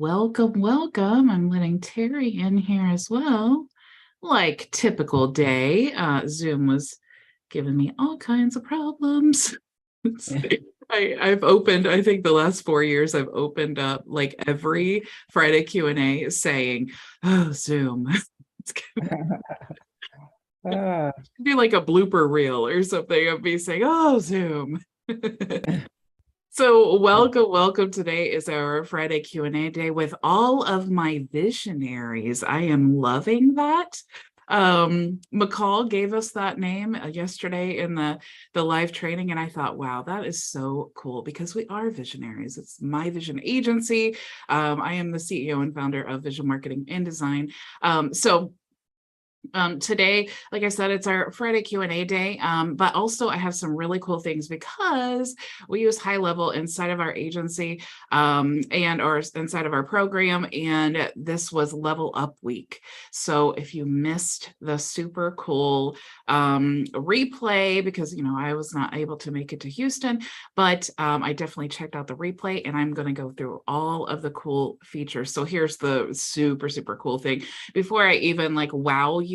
Welcome, welcome. I'm letting Terry in here as well. Like typical day, Zoom was giving me all kinds of problems. I've opened, I think the last 4 years, I've opened up like every Friday Q&A saying, oh, Zoom. It's Ah, gonna be like a blooper reel or something of me saying, oh, Zoom. So welcome. Today is our Friday Q&A day with all of my visionaries. I am loving that. McCall gave us that name yesterday in the live training, and I thought, wow, that is so cool because we are visionaries. It's my vision agency. I am the CEO and founder of Vision Marketing and Design. Today, like I said, it's our Friday Q&A day, but also I have some really cool things because we use HighLevel inside of our agency or inside of our program, and this was Level Up Week. So if you missed the super cool replay, because I was not able to make it to Houston, but I definitely checked out the replay, and I'm going to go through all of the cool features. So here's the super cool thing. Before I even wow you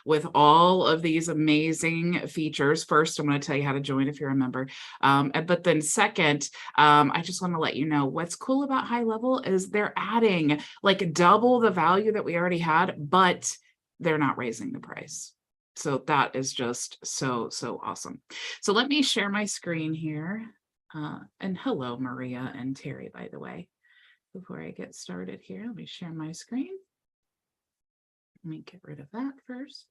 with all of these amazing features, first I'm going to tell you how to join if you're a member, but then second, I just want to let you know what's cool about HighLevel is they're adding double the value that we already had, but they're not raising the price. So that is just so awesome. So let me share my screen here, and hello Maria and Terry, by the way. Before I get started here, let me share my screen. Let me get rid of that first.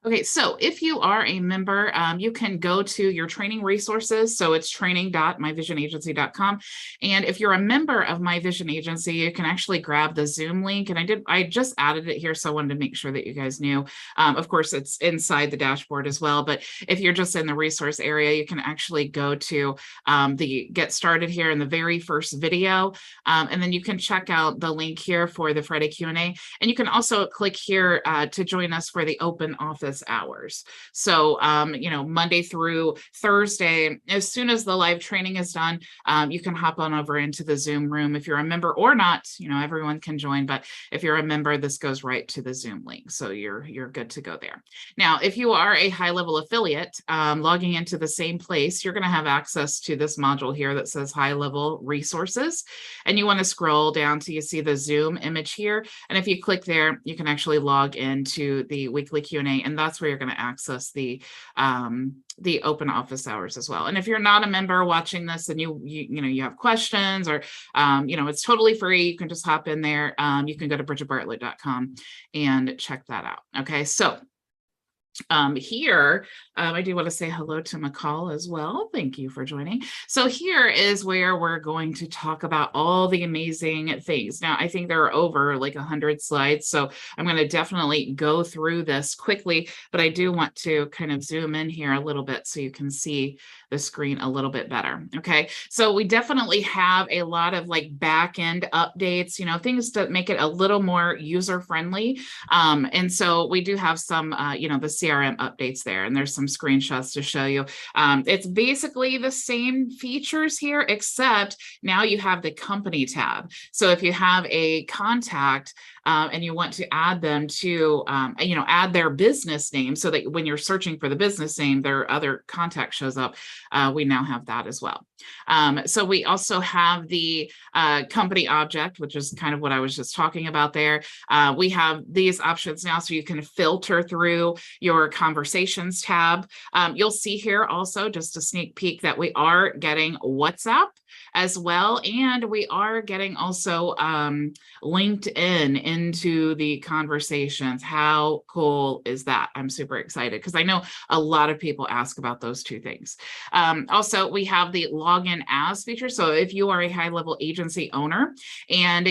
Okay, so if you are a member, you can go to your training resources. So it's training.myvisionagency.com. And if you're a member of My Vision Agency, you can actually grab the Zoom link. And I just added it here, so I wanted to make sure that you guys knew. Of course, it's inside the dashboard as well. But if you're just in the resource area, you can actually go to the Get Started here in the very first video. And then you can check out the link here for the Friday Q&A. And you can also click here to join us for the open office hours. So, Monday through Thursday, as soon as the live training is done, you can hop on over into the Zoom room. If you're a member or not, everyone can join, but if you're a member, this goes right to the Zoom link. So you're good to go there. Now, if you are a HighLevel affiliate, logging into the same place, you're going to have access to this module here that says HighLevel Resources. And you want to scroll down till you see the Zoom image here. And if you click there, you can actually log into the weekly Q&A, and that's where you're going to access the open office hours as well. And if you're not a member watching this and you have questions or it's totally free, you can just hop in there. You can go to bridgetbartlett.com and check that out. Okay, so here, I do want to say hello to McCall as well. Thank you for joining. So here is where we're going to talk about all the amazing things. Now, I think there are over 100 slides, so I'm going to definitely go through this quickly, but I do want to kind of zoom in here a little bit so you can see the screen a little bit better. Okay, so we definitely have a lot of back end updates, things to make it a little more user friendly. And so we do have some, the CRM updates there, and there's some screenshots to show you. It's basically the same features here, except now you have the company tab. So if you have a contact and you want to add them to, add their business name so that when you're searching for the business name, their other contact shows up. We now have that as well. So we also have the company object, which is kind of what I was just talking about there. We have these options now, so you can filter through your conversations tab. You'll see here also, just a sneak peek, that we are getting WhatsApp as well, and we are getting also LinkedIn into the conversations. How cool is that? I'm super excited because I know a lot of people ask about those two things. Also, we have the login as feature. So if you are a HighLevel agency owner, and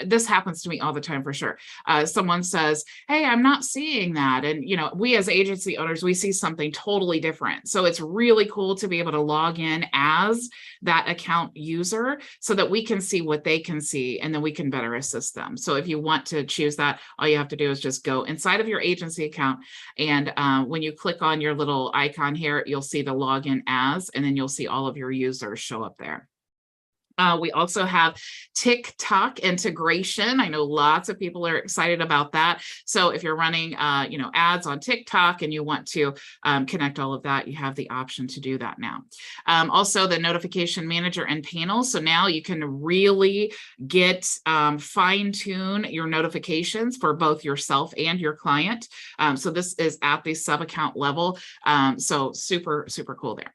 this happens to me all the time for sure. Someone says, hey, I'm not seeing that. And we as agency owners, we see something totally different. So it's really cool to be able to log in as that account user so that we can see what they can see, and then we can better assist them. So if you want to choose that, all you have to do is just go inside of your agency account, and when you click on your little icon here, you'll see the login as, and then you'll see all of your users show up there. We also have TikTok integration. I know lots of people are excited about that. So if you're running, ads on TikTok and you want to connect all of that, you have the option to do that now. Also, the notification manager and panel. So now you can really get fine-tune your notifications for both yourself and your client. So this is at the sub-account level. So super, super cool there.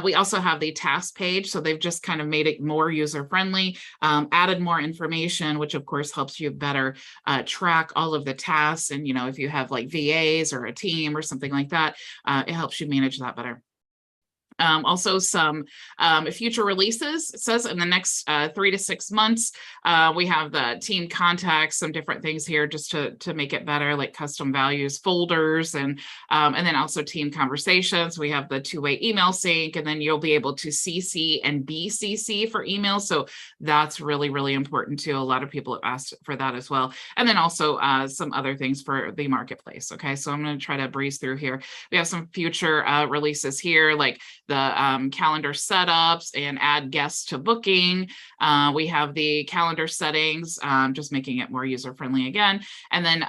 We also have the task page. So they've just kind of made it more user-friendly, added more information, which of course helps you better track all of the tasks. And, if you have like VAs or a team or something like that, it helps you manage that better. Also some future releases. It says in the next 3 to 6 months, we have the team contacts, some different things here just to make it better, like custom values folders, and then also team conversations. We have the two-way email sync, and then you'll be able to CC and BCC for email. So that's really, really important too. A lot of people have asked for that as well. And then also some other things for the marketplace. Okay, so I'm going to try to breeze through here. We have some future releases here, like the calendar setups and add guests to booking. We have the calendar settings, just making it more user-friendly again. And then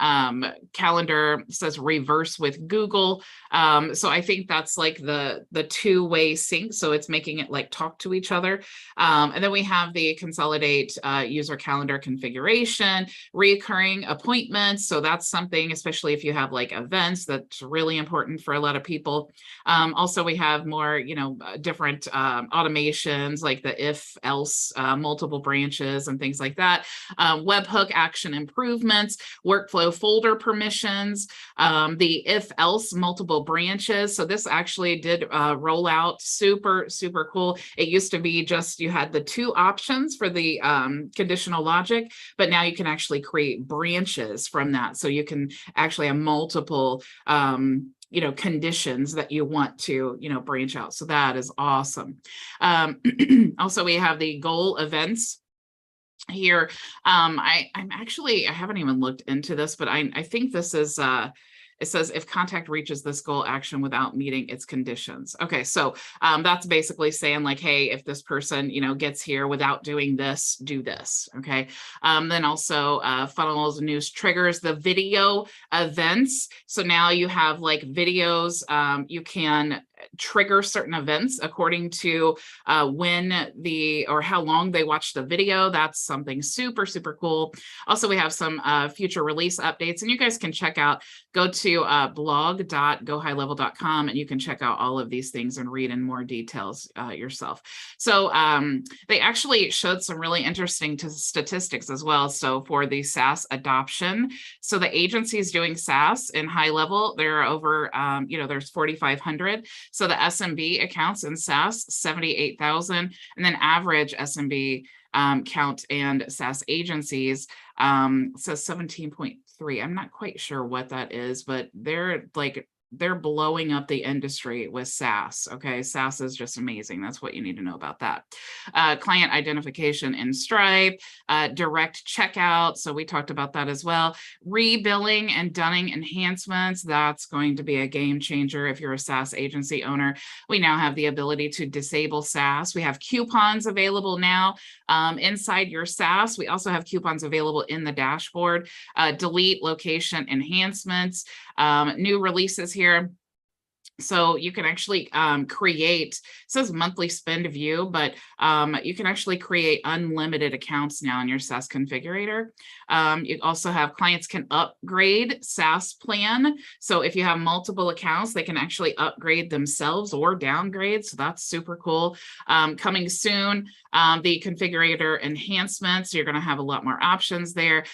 calendar says reverse with Google. So I think that's like the two-way sync. So it's making it like talk to each other. And then we have the consolidate user calendar configuration, reoccurring appointments. So that's something, especially if you have like events, that's really important for a lot of people. Also, we have more, different automations like the if else multiple branches and things like that. Webhook action improvements, workflow folder permissions, the if else multiple branches. So this actually did roll out super, super cool. It used to be just you had the two options for the conditional logic, but now you can actually create branches from that. So you can actually have multiple conditions that you want to, branch out. So that is awesome. Also, we have the goal events here. I haven't even looked into this, but I think this is, it says if contact reaches this goal action without meeting its conditions. Okay, so that's basically saying like, hey, if this person, gets here without doing this, do this. Okay. Then also funnels, news triggers, the video events. So now you have like videos, you can trigger certain events according to when or how long they watch the video. That's something super, super cool. Also, we have some future release updates, and you guys can check out, go to blog.gohighlevel.com, and you can check out all of these things and read in more details yourself. So they actually showed some really interesting statistics as well. So for the SaaS adoption, so the agencies doing SaaS in HighLevel, there are over, there's 4,500. So the SMB accounts in SaaS, 78,000, and then average SMB count and SaaS agencies says 17.3. I'm not quite sure what that is, but they're blowing up the industry with SaaS. Okay, SaaS is just amazing. That's what you need to know about that. Client identification in Stripe, direct checkout. So we talked about that as well. Rebilling and dunning enhancements. That's going to be a game changer if you're a SaaS agency owner. We now have the ability to disable SaaS. We have coupons available now inside your SaaS. We also have coupons available in the dashboard. Delete location enhancements. New releases here. So you can actually create, it says monthly spend view, but you can actually create unlimited accounts now in your SaaS configurator. You also have clients can upgrade SaaS plan. So if you have multiple accounts, they can actually upgrade themselves or downgrade. So that's super cool. Coming soon, the configurator enhancements. You're going to have a lot more options there.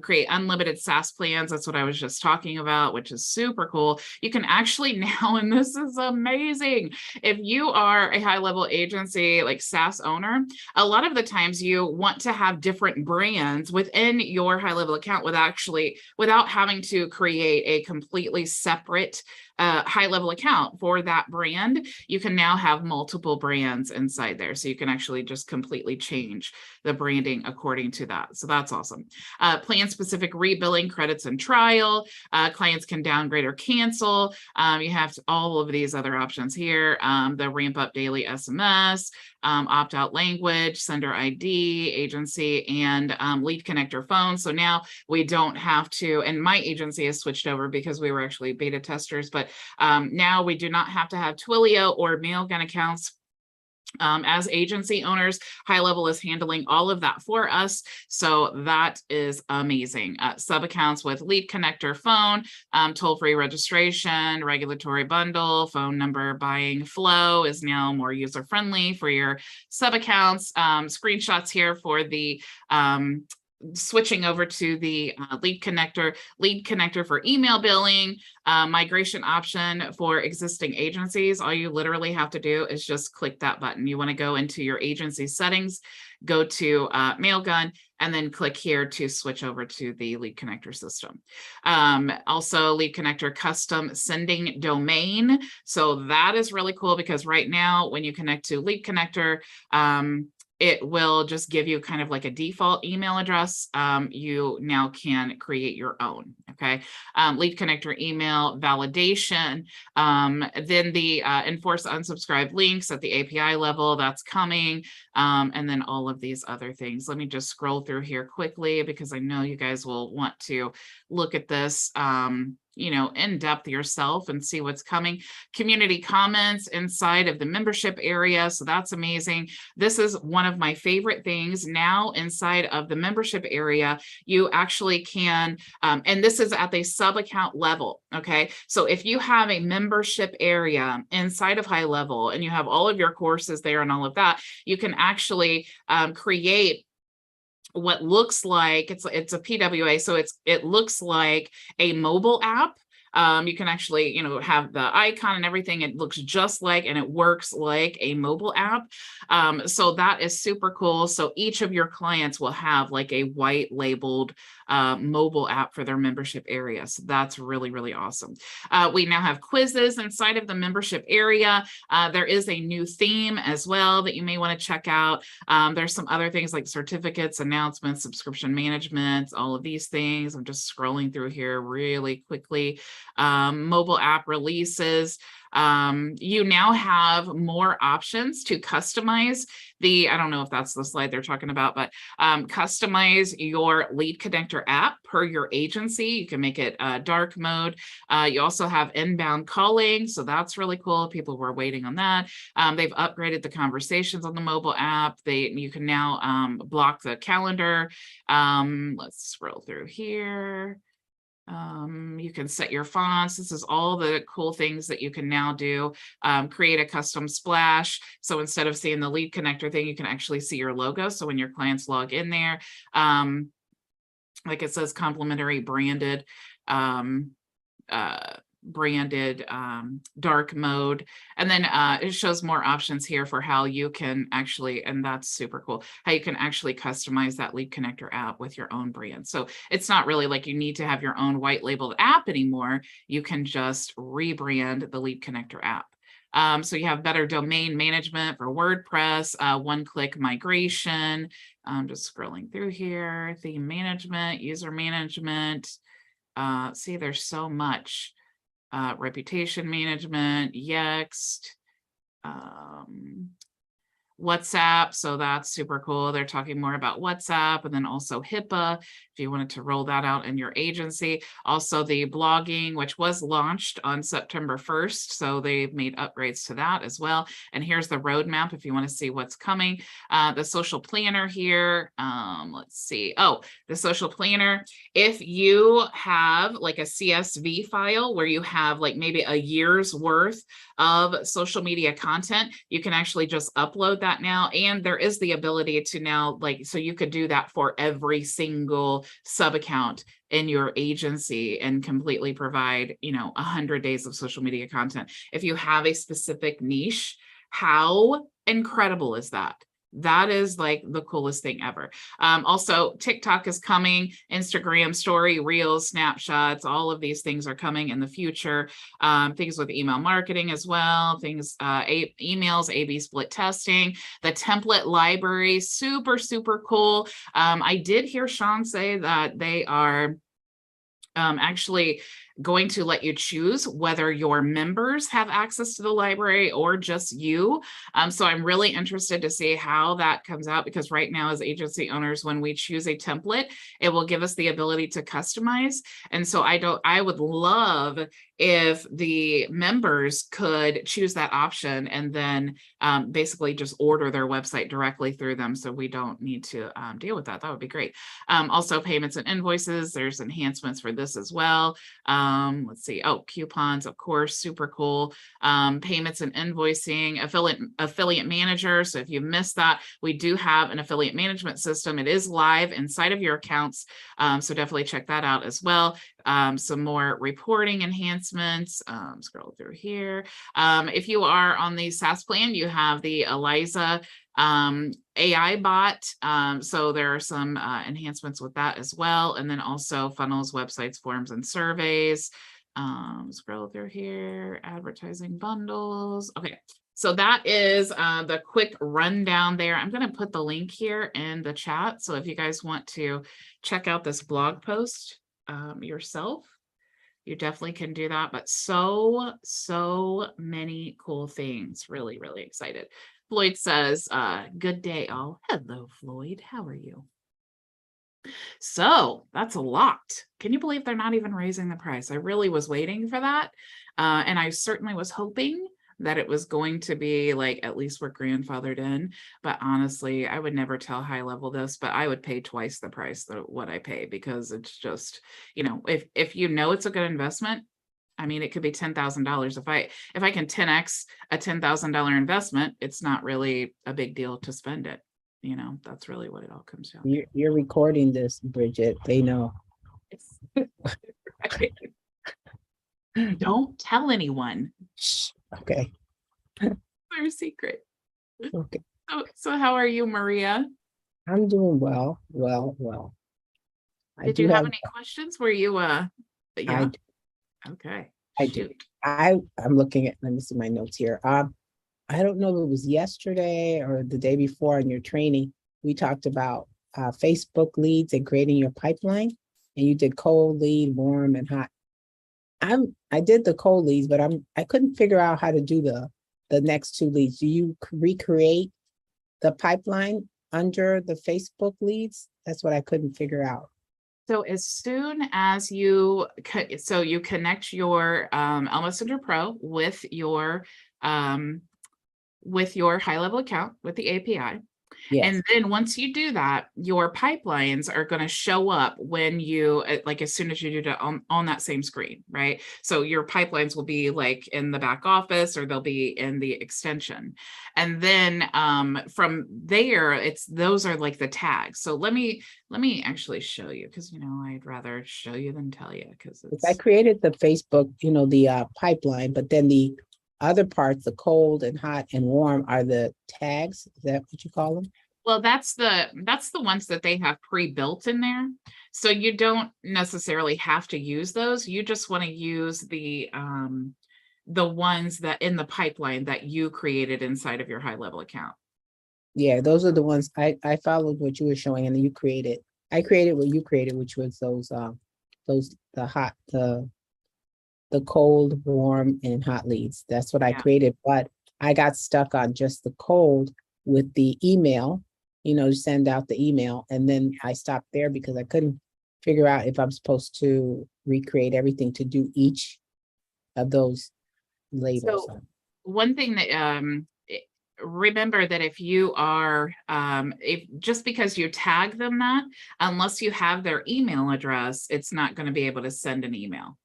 Create unlimited SaaS plans. That's what I was just talking about, which is super cool. You can actually now, and this is amazing, if you are a high-level agency like SaaS owner, a lot of the times you want to have different brands within your high-level account without having to create a completely separate high-level account for that brand. You can now have multiple brands inside there. So you can actually just completely change the branding according to that. So that's awesome. Plan-specific rebilling credits and trial. Clients can downgrade or cancel. You have all of these other options here, the ramp up daily SMS, opt out language, sender ID, agency, and lead connector phone. So now we don't have to, and my agency has switched over because we were actually beta testers, but now we do not have to have Twilio or Mailgun accounts. As agency owners, HighLevel is handling all of that for us. So that is amazing. Sub accounts with lead connector phone, toll-free registration, regulatory bundle, phone number buying flow is now more user-friendly for your sub accounts. Screenshots here for the switching over to the lead connector for email billing, migration option for existing agencies. All you literally have to do is just click that button. You want to go into your agency settings, go to Mailgun, and then click here to switch over to the lead connector system. Also, lead connector custom sending domain. So that is really cool because right now when you connect to lead connector, it will just give you kind of like a default email address. You now can create your own, okay? Lead connector email validation, then the enforce unsubscribe links at the API level, that's coming, and then all of these other things. Let me just scroll through here quickly because I know you guys will want to look at this in depth yourself and see what's coming. Community comments inside of the membership area. So that's amazing. This is one of my favorite things now inside of the membership area. You actually can, and this is at the sub account level. Okay. So if you have a membership area inside of HighLevel and you have all of your courses there and all of that, you can actually create what looks like it's a PWA, so it looks like a mobile app. You can actually, have the icon and everything. It looks just like, and it works like a mobile app. So that is super cool. So each of your clients will have like a white labeled mobile app for their membership area. So that's really, really awesome. We now have quizzes inside of the membership area. There is a new theme as well that you may want to check out. There's some other things like certificates, announcements, subscription management, all of these things. I'm just scrolling through here really quickly. Mobile app releases. You now have more options to customize I don't know if that's the slide they're talking about, but customize your lead connector app per your agency. You can make it dark mode. You also have inbound calling. So that's really cool. People were waiting on that. They've upgraded the conversations on the mobile app. You can now block the calendar. Let's scroll through here. You can set your fonts. This is all the cool things that you can now do. Create a custom splash. So instead of seeing the lead connector thing, you can actually see your logo. So when your clients log in there, like it says complimentary branded dark mode. And then it shows more options here for how you can actually, and that's super cool, how you can actually customize that lead connector app with your own brand. So it's not really like you need to have your own white labeled app anymore. You can just rebrand the lead connector app. So you have better domain management for WordPress, one-click migration. Just scrolling through here, theme management, user management. See, there's so much. Reputation management, Yext, WhatsApp. So that's super cool. They're talking more about WhatsApp, and then also HIPAA, if you wanted to roll that out in your agency. Also the blogging, which was launched on September 1st. So they've made upgrades to that as well. And here's the roadmap if you want to see what's coming. The social planner here. Let's see. Oh, the social planner. If you have like a CSV file where you have like maybe a year's worth of social media content, you can actually just upload that now. And there is the ability to now, so you could do that for every single sub account in your agency and completely provide, 100 days of social media content. If you have a specific niche, how incredible is that? That is like the coolest thing ever. Also, TikTok is coming, Instagram story, reels, snapshots, all of these things are coming in the future. Things with email marketing as well, things, emails, A/B split testing, the template library, super, super cool. I did hear Sean say that they are actually going to let you choose whether your members have access to the library or just you. So I'm really interested to see how that comes out, because right now as agency owners, when we choose a template, it will give us the ability to customize. And so I would love if the members could choose that option and then basically just order their website directly through them, so we don't need to deal with that. That would be great. Also payments and invoices, there's enhancements for this as well. Let's see. Oh, coupons, of course, super cool. Payments and invoicing, affiliate manager. So if you missed that, we do have an affiliate management system. It is live inside of your accounts. So definitely check that out as well. Some more reporting enhancements. Scroll through here. If you are on the SaaS plan, you have the Eliza AI bot. So there are some enhancements with that as well. And then also funnels, websites, forms, and surveys. Scroll through here, advertising bundles. Okay. So that is the quick rundown there. I'm going to put the link here in the chat. So if you guys want to check out this blog post yourself, you definitely can do that. But so many cool things. Really, really excited. Floyd says, good day, all. Hello, Floyd. How are you? So that's a lot. Can you believe they're not even raising the price? I really was waiting for that. And I certainly was hoping that it was going to be like, at least we're grandfathered in. But honestly, I would never tell HighLevel this, but I would pay twice the price that what I pay, because it's just, you know, if you know it's a good investment, I mean, it could be $10,000. If I can 10x a $10,000 investment, it's not really a big deal to spend it. You know, that's really what it all comes down to. You're recording this, Bridget. They know. Right. Don't tell anyone. Okay. Our secret. Okay. So how are you, Maria? I'm doing well. Did you have any questions? Were you yeah? Okay. I do. I'm looking at, let me see my notes here. I don't know if it was yesterday or the day before in your training, we talked about Facebook leads and creating your pipeline, and you did cold lead, warm, and hot. I did the cold leads, but I couldn't figure out how to do the next two leads. Do you recreate the pipeline under the Facebook leads? That's what I couldn't figure out. So as soon as you connect your Elm Messenger Pro with your HighLevel account with the API. Yes. And then once you do that, your pipelines are going to show up when you, like, as soon as you do it on that same screen, right? So your pipelines will be like in the back office, or they'll be in the extension. And then from there, those are like the tags. So let me actually show you, because, you know, I'd rather show you than tell you, because I created the Facebook, you know, the pipeline, but then the other parts, the cold and hot and warm, are the tags. Is that what you call them? Well, that's the ones that they have pre-built in there. So you don't necessarily have to use those. You just want to use the ones that in the pipeline that you created inside of your HighLevel account. Yeah, those are the ones I followed what you were showing, and then you created. I created what you created, which was the hot, the cold, warm, and hot leads. That's what I created, but I got stuck on just the cold with the email, you know, send out the email. And then I stopped there because I couldn't figure out if I'm supposed to recreate everything to do each of those labels. So one thing that, remember that if you are, if just because you tag them that, unless you have their email address, it's not going to be able to send an email.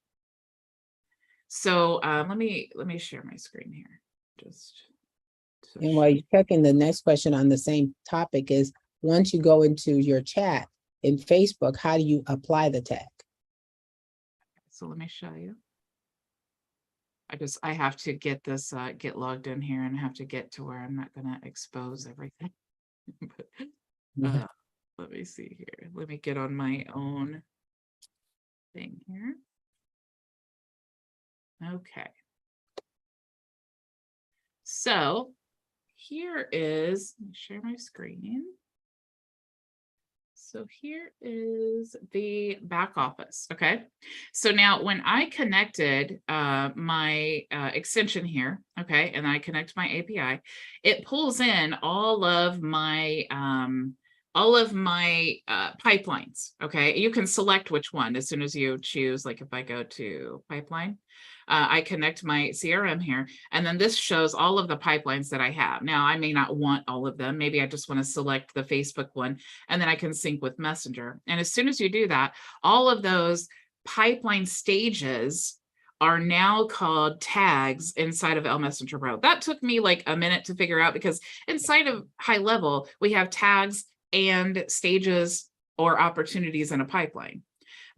So let me share my screen here. And while you're checking, the next question on the same topic is, once you go into your chat in Facebook, how do you apply the tag? So let me show you. I have to get this, get logged in here, and have to get to where I'm not going to expose everything. But, let me see here. Let me get on my own thing here. Okay. So here is, let me share my screen. So here is the back office. Okay. So now when I connected my extension here, okay, and I connect my API, it pulls in all of my pipelines. Okay. You can select which one as soon as you choose. Like if I go to pipeline, I connect my CRM here, and then this shows all of the pipelines that I have. Now, I may not want all of them. Maybe I just want to select the Facebook one, and then I can sync with Messenger. And as soon as you do that, all of those pipeline stages are now called tags inside of L Messenger Pro. That took me like a minute to figure out, because inside of HighLevel, we have tags and stages or opportunities in a pipeline.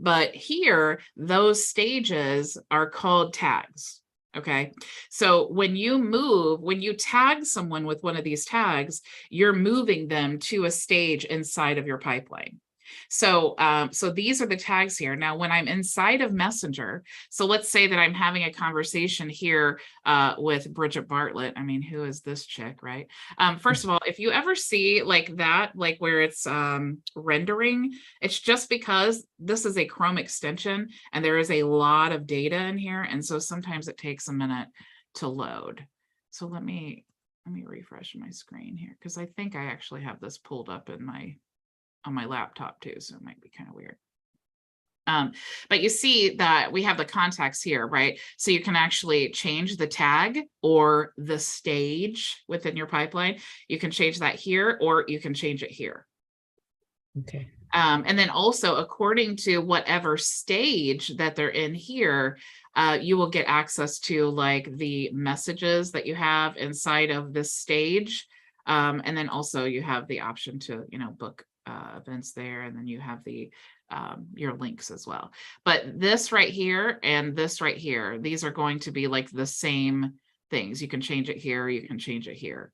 But here, those stages are called tags. Okay. So when you tag someone with one of these tags, you're moving them to a stage inside of your pipeline. So, so these are the tags here. Now, when I'm inside of Messenger, so let's say that I'm having a conversation here with Bridget Bartlett. I mean, who is this chick, right? First of all, if you ever see like that, like where it's rendering, it's just because this is a Chrome extension and there is a lot of data in here. And so sometimes it takes a minute to load. So let me refresh my screen here, because I think I actually have this pulled up in on my laptop too, so it might be kind of weird. But you see that we have the contacts here, right? So you can actually change the tag or the stage within your pipeline. You can change that here, or you can change it here. Okay. And then also, according to whatever stage that they're in here, you will get access to like the messages that you have inside of this stage. And then also you have the option to, book events there, and then you have the your links as well. But this right here and this right here, these are going to be like the same things. You can change it here, you can change it here.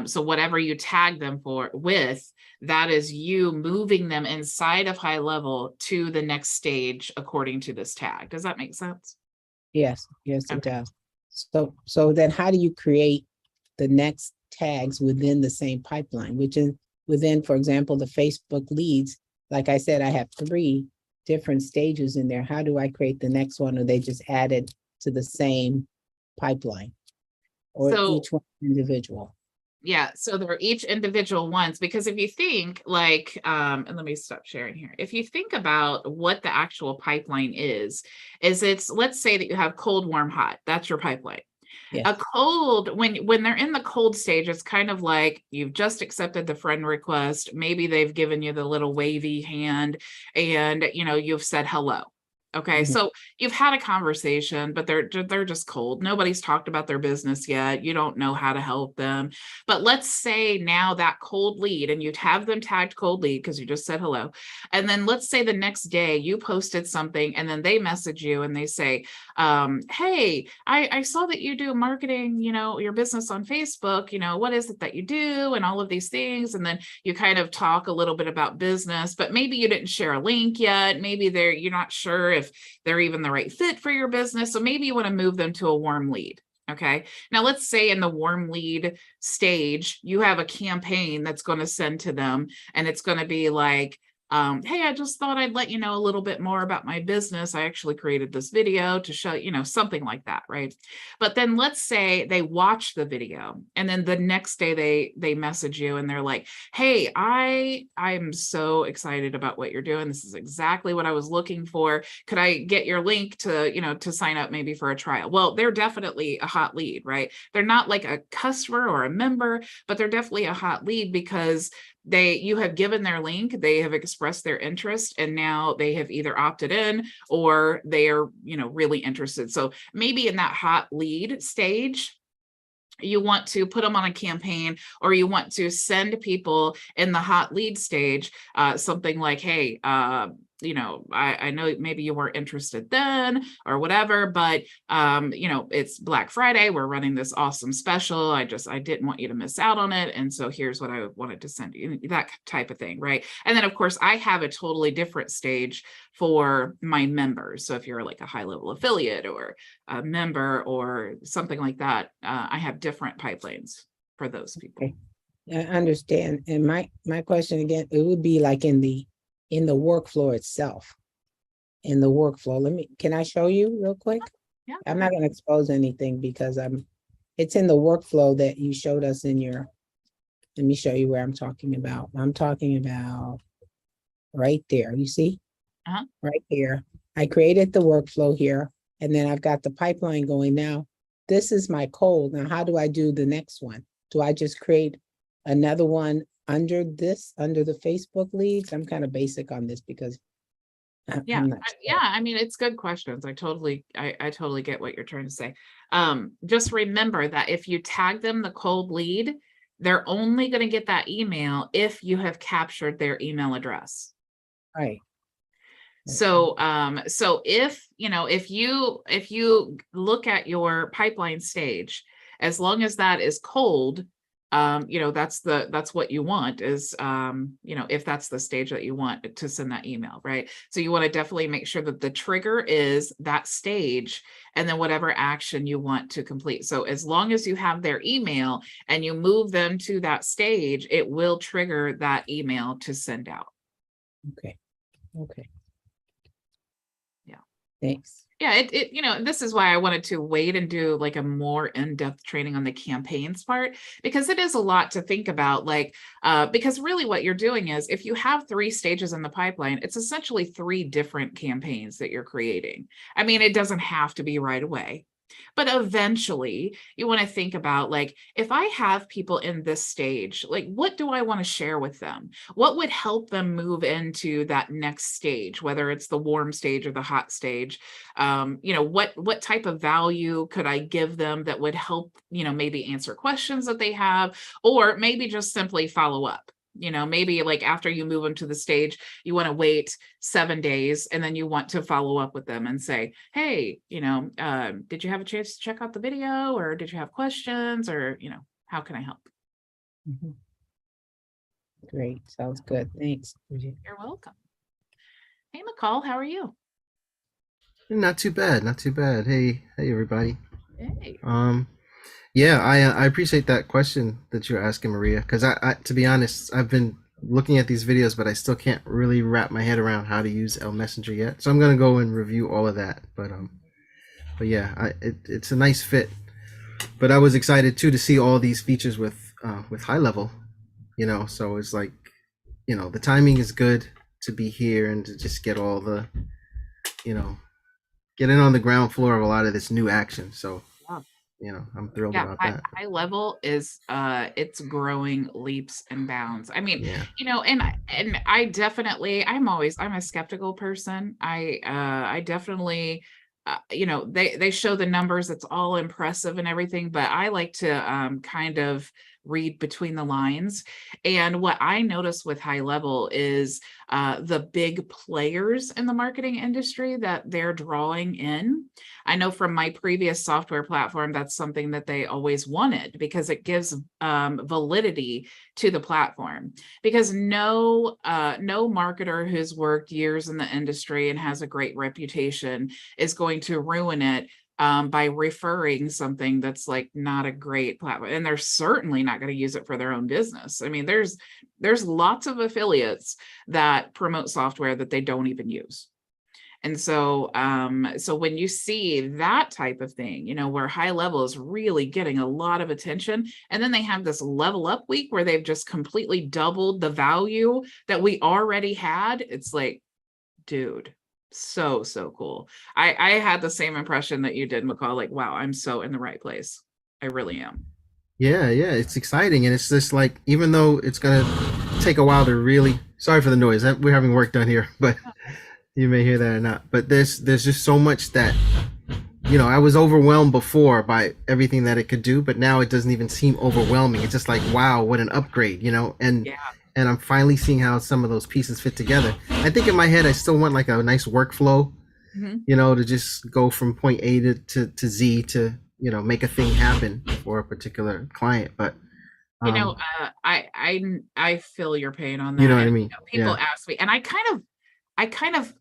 So whatever you tag them with, that is you moving them inside of HighLevel to the next stage according to this tag. Does that make sense? Yes, it Okay. does. So then how do you create the next tags within the same pipeline, which is within, for example, the Facebook leads? Like I said, I have 3 different stages in there. How do I create the next one? Or they just added to the same pipeline, or So each one individual? yeah, so they're each individual ones, because if you think like, and let me stop sharing here. If you think about what the actual pipeline is it's, let's say that you have cold, warm, hot, that's your pipeline. Yes. A cold, when they're in the cold stage, it's kind of like you've just accepted the friend request. Maybe they've given you the little wavy hand, and you've said hello. Okay, so you've had a conversation, but they're just cold. Nobody's talked about their business yet. You don't know how to help them. But let's say now that cold lead, and you'd have them tagged cold lead because you just said hello. And then let's say the next day you posted something, and then they message you and they say, hey, I saw that you do marketing, your business on Facebook, what is it that you do, and all of these things. And then you kind of talk a little bit about business, but maybe you didn't share a link yet. Maybe you're not sure if they're even the right fit for your business. So maybe you want to move them to a warm lead. Okay. Now let's say in the warm lead stage, you have a campaign that's going to send to them, and it's going to be like, hey, I just thought I'd let you know a little bit more about my business. I actually created this video to show, something like that, right? But then let's say they watch the video, and then the next day they message you and they're like, hey, I'm so excited about what you're doing. This is exactly what I was looking for. Could I get your link to, to sign up maybe for a trial? Well, they're definitely a hot lead, right? They're not like a customer or a member, but they're definitely a hot lead because you have given their link, they have expressed their interest, and now they have either opted in or they are, really interested. So maybe in that hot lead stage, you want to put them on a campaign, or you want to send people in the hot lead stage something like, hey, I know maybe you weren't interested then or whatever, but it's Black Friday. We're running this awesome special. I didn't want you to miss out on it. And so here's what I wanted to send you, that type of thing. Right. And then of course I have a totally different stage for my members. So if you're like a HighLevel affiliate or a member or something like that, I have different pipelines for those people. Okay. I understand. And my question again, it would be like in the workflow itself. In the workflow. Can I show you real quick? Yeah. I'm not gonna expose anything because it's in the workflow that you showed us in your, let me show you where I'm talking about. I'm talking about right there. You see? Uh-huh. Right here. I created the workflow here, and then I've got the pipeline going now. This is my code. Now, how do I do the next one? Do I just create another one under this, under the Facebook leads? I'm kind of basic on this because Yeah, I'm not yeah. I mean, it's good questions. I totally get what you're trying to say. Just remember that if you tag them the cold lead, they're only going to get that email if you have captured their email address. right. So, so if, if you look at your pipeline stage, as long as that is cold, that's what you want is, if that's the stage that you want to send that email, right? So you want to definitely make sure that the trigger is that stage and then whatever action you want to complete. So as long as you have their email and you move them to that stage, it will trigger that email to send out. Okay. Okay. Yeah. Thanks. Yeah, this is why I wanted to wait and do like a more in-depth training on the campaigns part, because it is a lot to think about. Because really what you're doing is if you have 3 stages in the pipeline, it's essentially 3 different campaigns that you're creating. I mean, it doesn't have to be right away. But eventually you want to think about, like, if I have people in this stage, like, what do I want to share with them? What would help them move into that next stage, whether it's the warm stage or the hot stage? What type of value could I give them that would help, maybe answer questions that they have, or maybe just simply follow up? Maybe like after you move them to the stage, you want to wait 7 days and then you want to follow up with them and say, hey, did you have a chance to check out the video, or did you have questions, or, how can I help? Mhm. Great. Sounds good. Thanks, Bridget. You're welcome. Hey, McCall, how are you? Not too bad, not too bad. Hey, everybody. Hey. Yeah, I appreciate that question that you're asking, Maria, because I, to be honest, I've been looking at these videos, but I still can't really wrap my head around how to use L Messenger yet. So I'm gonna go and review all of that. But yeah, it's a nice fit. But I was excited too to see all these features with HighLevel. So it's like, the timing is good to be here and to just get all the, you know, get in on the ground floor of a lot of this new action. So, I'm thrilled Yeah, about high, that. high level is it's growing leaps and bounds. I mean, Yeah. And I definitely, I'm a skeptical person. I definitely, they show the numbers, it's all impressive and everything, but I like to kind of read between the lines. And what I notice with high level is the big players in the marketing industry that they're drawing in. I know from my previous software platform, that's something that they always wanted because it gives validity to the platform. Because no marketer who's worked years in the industry and has a great reputation is going to ruin it by referring something that's like not a great platform, and they're certainly not going to use it for their own business. I mean, there's lots of affiliates that promote software that they don't even use. And so, so when you see that type of thing, where high level is really getting a lot of attention, and then they have this level up week where they've just completely doubled the value that we already had, it's like, dude, so cool. I had the same impression that you did, McCall, like, wow, I'm so in the right place. I really am. Yeah, it's exciting, and it's just like, even though it's gonna take a while to really. Sorry for the noise. We're having work done here, but you may hear that or not. But there's just so much that I was overwhelmed before by everything that it could do, but now it doesn't even seem overwhelming. It's just like, wow, what an upgrade, and Yeah. and I'm finally seeing how some of those pieces fit together. I think in my head I still want like a nice workflow, Mhm. to just go from point A to Z to make a thing happen for a particular client. But I feel your pain on you know that. what I And mean? people Yeah. ask me, and I kind of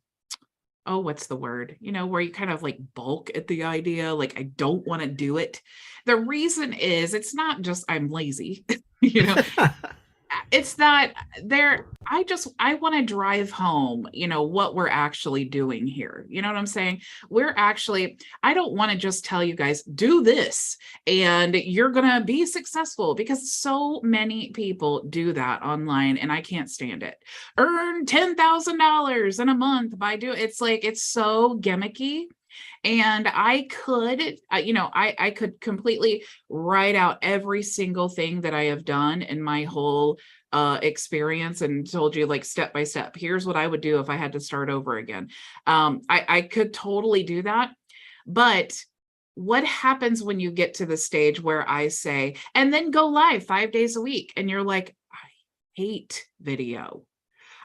oh, what's the word? Where you kind of like balk at the idea, like, I don't want to do it. The reason is it's not just I'm lazy, it's that I want to drive home, what we're actually doing here. You know what I'm saying? I don't want to just tell you guys, do this and you're going to be successful, because so many people do that online and I can't stand it. Earn $10,000 in a month by doing it's like, it's so gimmicky. And I could, I could completely write out every single thing that I have done in my whole experience and told you, like, step by step, here's what I would do if I had to start over again. I could totally do that. But what happens when you get to the stage where I say, and then go live 5 days a week, and you're like, I hate video.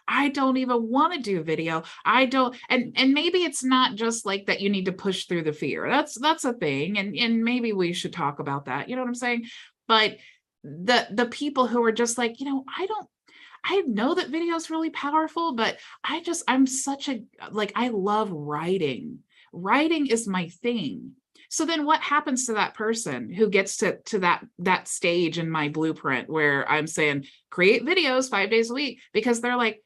I don't even want to do video. I don't, and maybe it's not just like that. You need to push through the fear. That's a thing. And maybe we should talk about that. You know what I'm saying? But the people who are just like, I know that video is really powerful, but I'm such a, like, I love writing. Writing is my thing. So then what happens to that person who gets to that stage in my blueprint where I'm saying, create videos 5 days a week, because they're like,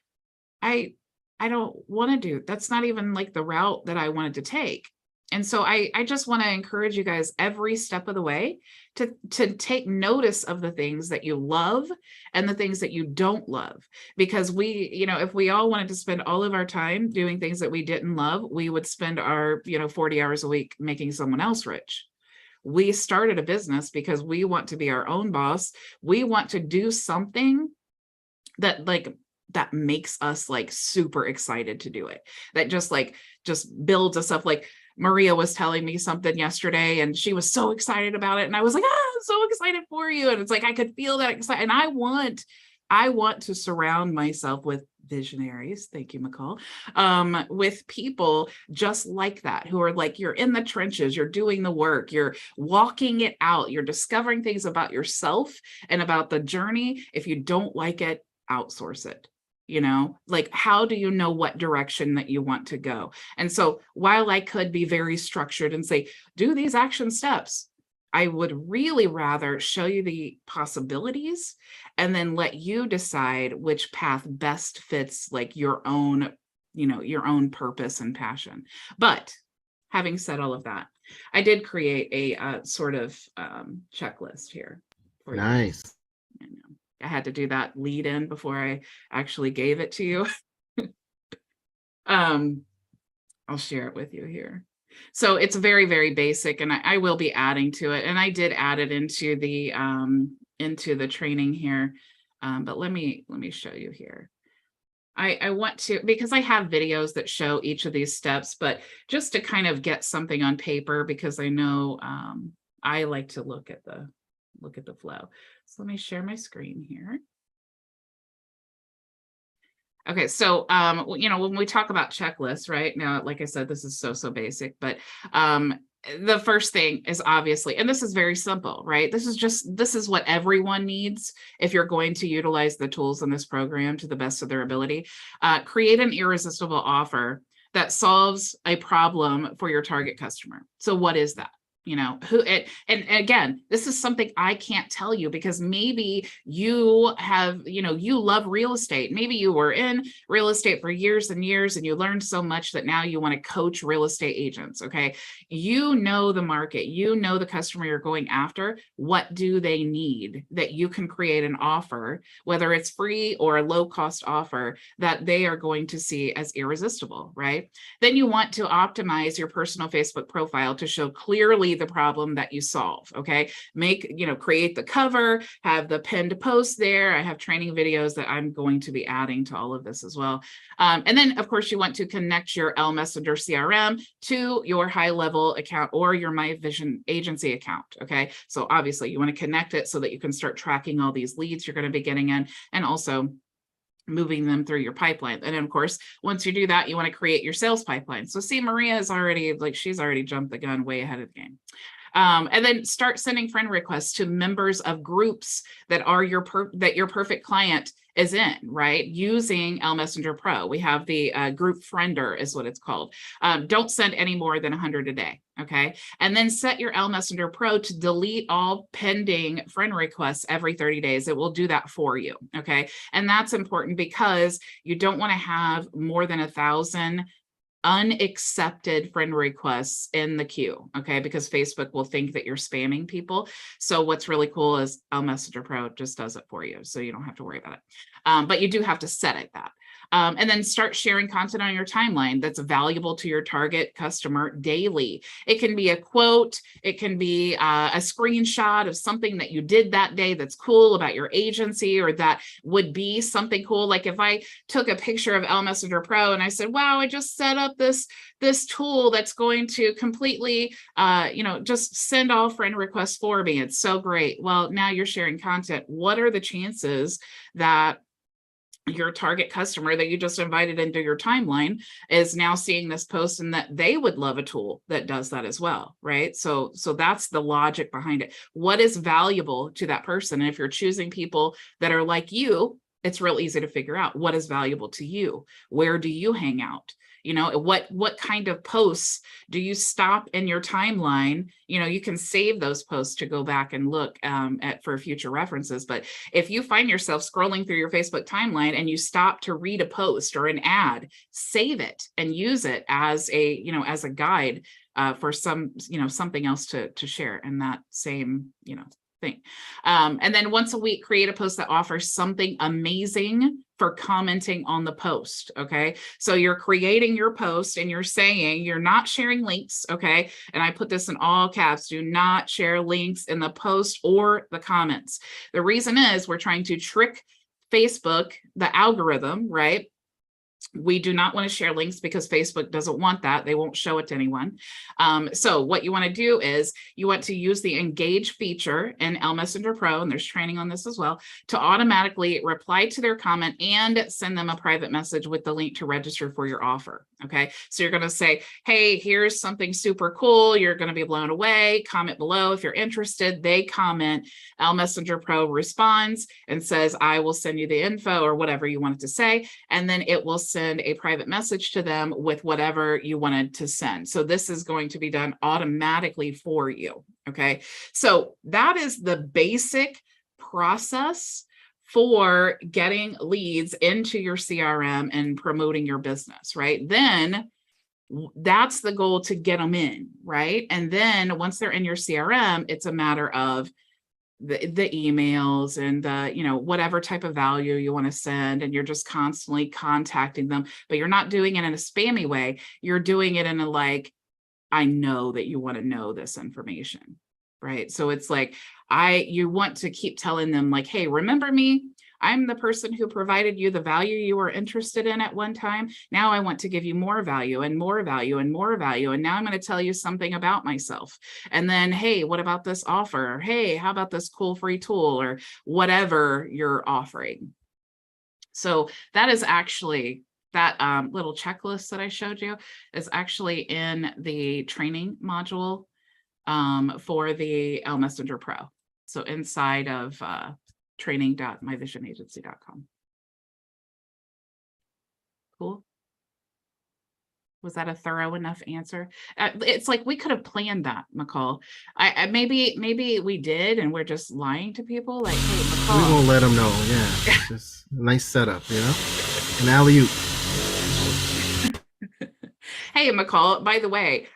I don't want to do, that's not even like the route that I wanted to take. And so I just want to encourage you guys every step of the way to take notice of the things that you love and the things that you don't love. Because if we all wanted to spend all of our time doing things that we didn't love, we would spend our, 40 hours a week making someone else rich. We started a business because we want to be our own boss. We want to do something that makes us like super excited to do it. That just builds us up. Like Maria was telling me something yesterday and she was so excited about it. And I was like, I'm so excited for you. And it's like, I could feel that excitement. And I want to surround myself with visionaries. Thank you, McCall. With people just like that, who are like, you're in the trenches, you're doing the work, you're walking it out, you're discovering things about yourself and about the journey. If you don't like it, outsource it. Like, how do you know what direction that you want to go? And so while I could be very structured and say, do these action steps, I would really rather show you the possibilities and then let you decide which path best fits like your own purpose and passion. But having said all of that, I did create a sort of checklist here for you. Nice. I had to do that lead in before I actually gave it to you. I'll share it with you here. So it's very, very basic, and I will be adding to it. And I did add it into the training here. But let me show you here. I want to, because I have videos that show each of these steps, but just to kind of get something on paper, because I know I like to look at the flow. So let me share my screen here. Okay, so when we talk about checklists, right now, like I said, this is so basic, but the first thing is obviously, and this is very simple, right? This is what everyone needs if you're going to utilize the tools in this program to the best of their ability. Create an irresistible offer that solves a problem for your target customer. So what is that? And again, this is something I can't tell you, because maybe you have, you love real estate. Maybe you were in real estate for years and years and you learned so much that now you want to coach real estate agents. Okay. The market, the customer you're going after. What do they need that you can create an offer, whether it's free or a low cost offer, that they are going to see as irresistible, right? Then you want to optimize your personal Facebook profile to show clearly the problem that you solve. Okay. Create the cover, have the pinned post there. I have training videos that I'm going to be adding to all of this as well. And then of course you want to connect your L Messenger CRM to your HighLevel account or your My Vision agency account. Okay. So obviously you want to connect it so that you can start tracking all these leads you're going to be getting in, and also moving them through your pipeline. And then of course, once you do that, you want to create your sales pipeline. So see, Maria is already she's already jumped the gun way ahead of the game. And then start sending friend requests to members of groups that are your perfect client is in, right? Using L Messenger Pro. We have the group friender is what it's called. Don't send any more than 100 a day, okay? And then set your L Messenger Pro to delete all pending friend requests every 30 days. It will do that for you, okay? And that's important because you don't want to have more than 1,000 unaccepted friend requests in the queue, okay? Because Facebook will think that you're spamming people. So what's really cool is L Messenger Pro just does it for you, so you don't have to worry about it. But you do have to set it that. And then start sharing content on your timeline that's valuable to your target customer daily. It can be a quote, it can be a screenshot of something that you did that day that's cool about your agency, or that would be something cool. Like if I took a picture of L Messenger Pro and I said, wow, I just set up this tool that's going to completely, just send all friend requests for me. It's so great. Well, now you're sharing content. What are the chances that your target customer that you just invited into your timeline is now seeing this post and that they would love a tool that does that as well, right? So that's the logic behind it. What is valuable to that person? And if you're choosing people that are like you, it's real easy to figure out what is valuable to you. Where do you hang out? What kind of posts do you stop in your timeline? You can save those posts to go back and look at for future references. But if you find yourself scrolling through your Facebook timeline and you stop to read a post or an ad, save it and use it as a guide for something else to share in that same, thing. And then once a week, create a post that offers something amazing for commenting on the post. Okay. So you're creating your post and you're saying you're not sharing links. Okay. And I put this in all caps, do not share links in the post or the comments. The reason is we're trying to trick Facebook, the algorithm, right? We do not want to share links because Facebook doesn't want that. They won't show it to anyone. So what you want to do is you want to use the engage feature in L Messenger Pro, and there's training on this as well, to automatically reply to their comment and send them a private message with the link to register for your offer. Okay. So you're going to say, hey, here's something super cool. You're going to be blown away. Comment below if you're interested. They comment. L Messenger Pro responds and says, I will send you the info, or whatever you want it to say. And then it will send a private message to them with whatever you wanted to send. So this is going to be done automatically for you. Okay. So that is the basic process for getting leads into your CRM and promoting your business, right? Then that's the goal, to get them in, right? And then once they're in your CRM, it's a matter of the emails and the, whatever type of value you want to send, and you're just constantly contacting them, but you're not doing it in a spammy way. You're doing it in a, like, I know that you want to know this information, right? So it's like, you want to keep telling them, like, hey, remember me? I'm the person who provided you the value you were interested in at one time. Now I want to give you more value and more value and more value. And now I'm going to tell you something about myself. And then, hey, what about this offer? Hey, how about this cool free tool, or whatever you're offering? So that is actually, that little checklist that I showed you is actually in the training module for the L Messenger Pro. So inside of training.myvisionagency.com. Cool. Was that a thorough enough answer? It's like we could have planned that, McCall. Maybe we did, and we're just lying to people. Like, hey, McCall. We won't let them know. Yeah, it's just a nice setup, an alley-oop. Hey, McCall, by the way,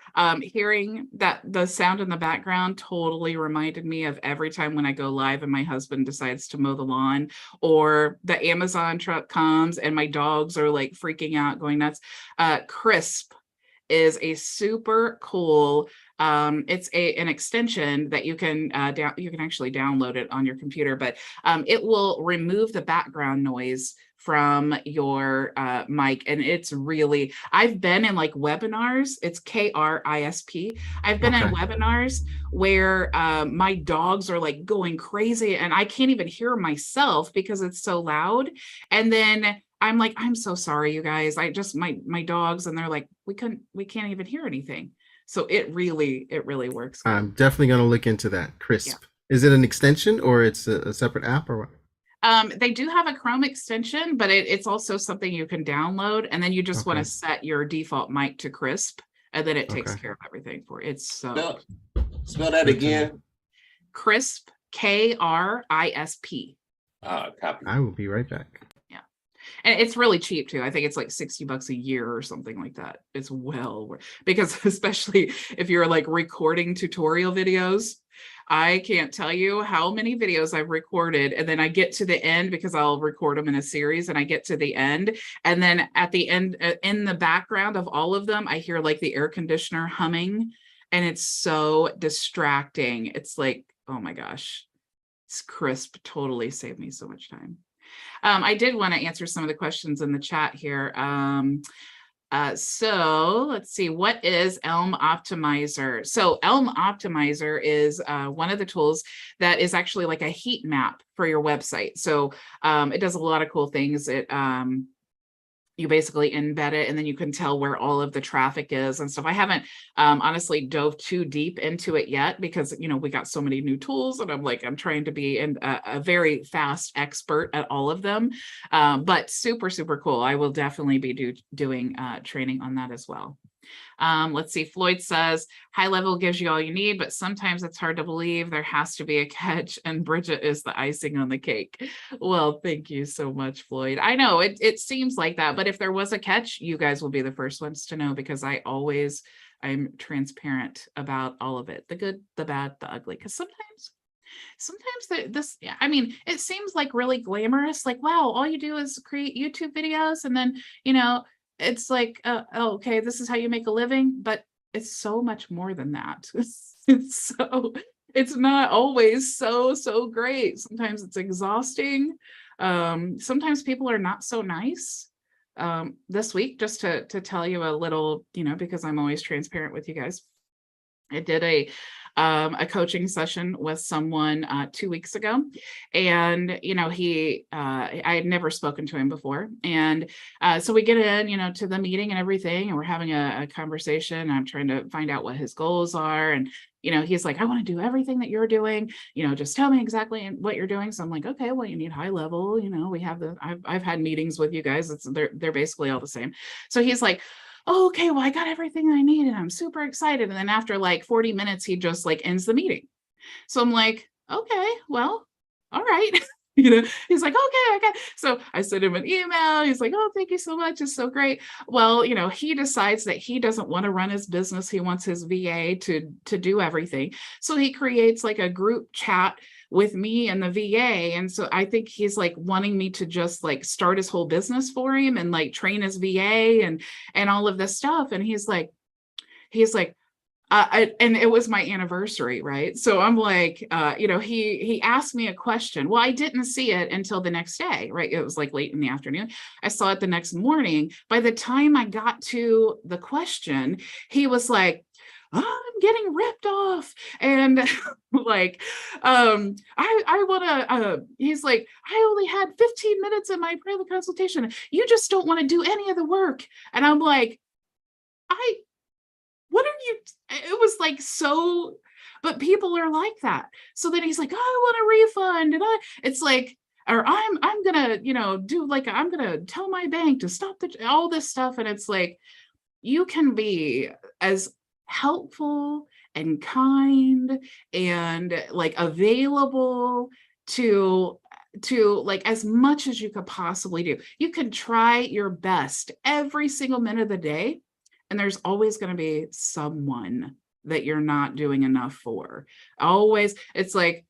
hearing that the sound in the background totally reminded me of every time when I go live and my husband decides to mow the lawn, or the Amazon truck comes and my dogs are like freaking out, going nuts. Crisp is a super cool, it's an extension that you can actually download it on your computer, but it will remove the background noise from your mic. And it's really, I've been in like webinars, it's KRISP. I've been in webinars where my dogs are like going crazy and I can't even hear myself because it's so loud. And then I'm like, I'm so sorry, you guys. I just, my dogs, and they're like, we can't even hear anything. So it really works. I'm definitely going to look into that. Crisp. Yeah. Is it an extension or it's a separate app or what? They do have a Chrome extension, but it's also something you can download, and then you just want Okay. to set your default mic to crisp, and then it takes Okay. care of everything for you. It's so Spell that Good to know. again. crisp, KRISP. Copy. I will be right back. And it's really cheap too. I think it's like $60 a year or something like that. It's well worth, because especially if you're like recording tutorial videos, I can't tell you how many videos I've recorded, and then I get to the end, because I'll record them in a series, and I get to the end, and then at the end, in the background of all of them, I hear like the air conditioner humming, and it's so distracting. It's like, oh my gosh, it's crisp. Totally saved me so much time. I did want to answer some of the questions in the chat here. So let's see, what is Elm Optimizer? So Elm Optimizer is one of the tools that is actually like a heat map for your website. So it does a lot of cool things. You basically embed it, and then you can tell where all of the traffic is and stuff. I haven't honestly dove too deep into it yet, because we got so many new tools, and I'm trying to be a very fast expert at all of them. But super, super cool. I will definitely be doing training on that as well. Let's see, Floyd says, HighLevel gives you all you need, but sometimes it's hard to believe there has to be a catch, and Bridget is the icing on the cake. Well, thank you so much, Floyd. I know it seems like that, but if there was a catch, you guys will be the first ones to know, because I'm transparent about all of it, the good, the bad, the ugly, because sometimes it seems like really glamorous, like, wow, all you do is create YouTube videos, and then it's like, oh, okay, this is how you make a living, but it's so much more than that. It's not always so great. Sometimes it's exhausting. Sometimes people are not so nice. This week, just to tell you a little, because I'm always transparent with you guys, I did a coaching session with someone 2 weeks ago, and I had never spoken to him before, and so we get in to the meeting and everything, and we're having a conversation. I'm trying to find out what his goals are, and he's like, I want to do everything that you're doing, just tell me exactly what you're doing. So I'm like, okay, well, you need HighLevel, we have I've had meetings with you guys, they're basically all the same. So he's like, oh, okay, well, I got everything I need, and I'm super excited. And then after like 40 minutes, he just like ends the meeting. So I'm like, okay, well, all right. He's like, okay. So I sent him an email. He's like, oh, thank you so much. It's so great. Well, he decides that he doesn't want to run his business. He wants his VA to do everything. So he creates like a group chat with me and the VA. And so I think he's like wanting me to just like start his whole business for him and like train his VA and all of this stuff. And he's like, and it was my anniversary, right? So I'm like, he asked me a question. Well, I didn't see it until the next day, right? It was like late in the afternoon. I saw it the next morning. By the time I got to the question, he was like, oh, I'm getting ripped off. And like, I want to, he's like, I only had 15 minutes in my private consultation. You just don't want to do any of the work. And I'm like, what are you, it was like, so, but people are like that. So then he's like, oh, I want a refund. And it's like, or I'm gonna, do like, I'm gonna tell my bank to stop all this stuff. And it's like, you can be as helpful and kind and like available to like as much as you could possibly do. You can try your best every single minute of the day, and there's always going to be someone that you're not doing enough for. Always. It's like,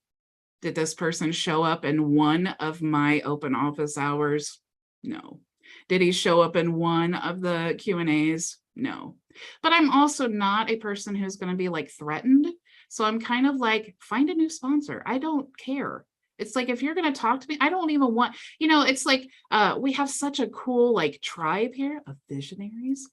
did this person show up in one of my open office hours? No. Did he show up in one of the Q&As? No. But I'm also not a person who's going to be like threatened. So I'm kind of like, find a new sponsor. I don't care. It's like, if you're going to talk to me, I don't even want, it's like, we have such a cool like tribe here of visionaries.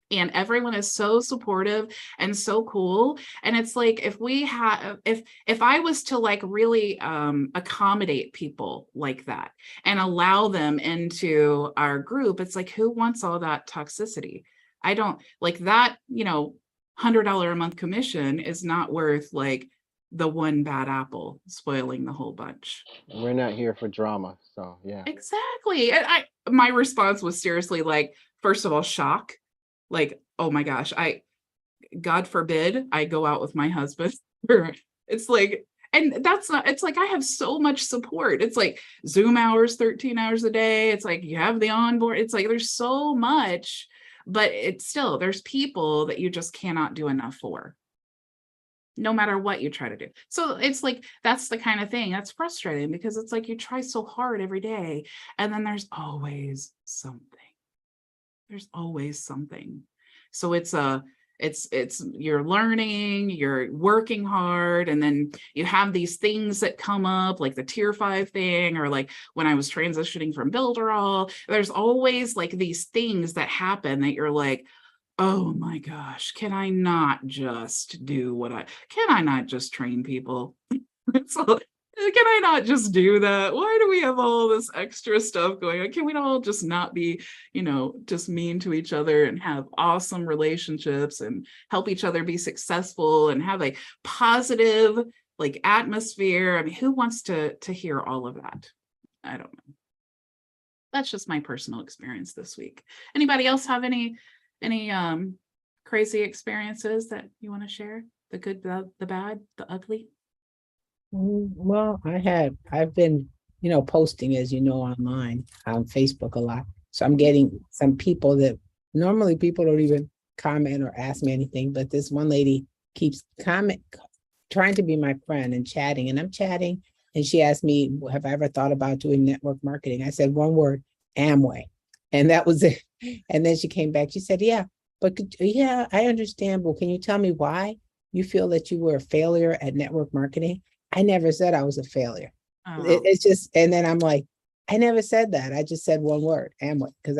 And everyone is so supportive and so cool. And it's like, if I was to like really accommodate people like that and allow them into our group, it's like, who wants all that toxicity? I don't like that, $100 a month commission is not worth like the one bad apple spoiling the whole bunch. We're not here for drama, so yeah. Exactly. And my response was seriously like, first of all, shock. Like, oh my gosh, God forbid I go out with my husband. It's like, and that's not, it's like I have so much support. It's like Zoom hours, 13 hours a day. It's like you have the onboard. It's like there's so much, but it's still, there's people that you just cannot do enough for, no matter what you try to do. So it's like, that's the kind of thing that's frustrating, because it's like you try so hard every day and then there's always something. There's always something. So it's you're learning, you're working hard, and then you have these things that come up, like the tier 5 thing, or like when I was transitioning from Builderall, there's always like these things that happen that you're like, oh my gosh, can I not just can I not just train people? So, can I not just do that? Why do we have all this extra stuff going on? Can we all just not be, just mean to each other and have awesome relationships and help each other be successful and have a positive like atmosphere? I mean, who wants to hear all of that? I don't know. That's just my personal experience this week. Anybody else have any crazy experiences that you want to share? The good, the bad, the ugly? Well, I've been, posting, as you know, online on Facebook a lot. So I'm getting some people that normally people don't even comment or ask me anything, but this one lady keeps trying to be my friend and chatting, and I'm chatting, and she asked me, have I ever thought about doing network marketing? I said one word, Amway. And that was it. And then she came back, she said, yeah, but I understand. Well, can you tell me why you feel that you were a failure at network marketing? I never said I was a failure. Oh. It's just, and then I'm like, I never said that. I just said one word, Amway, because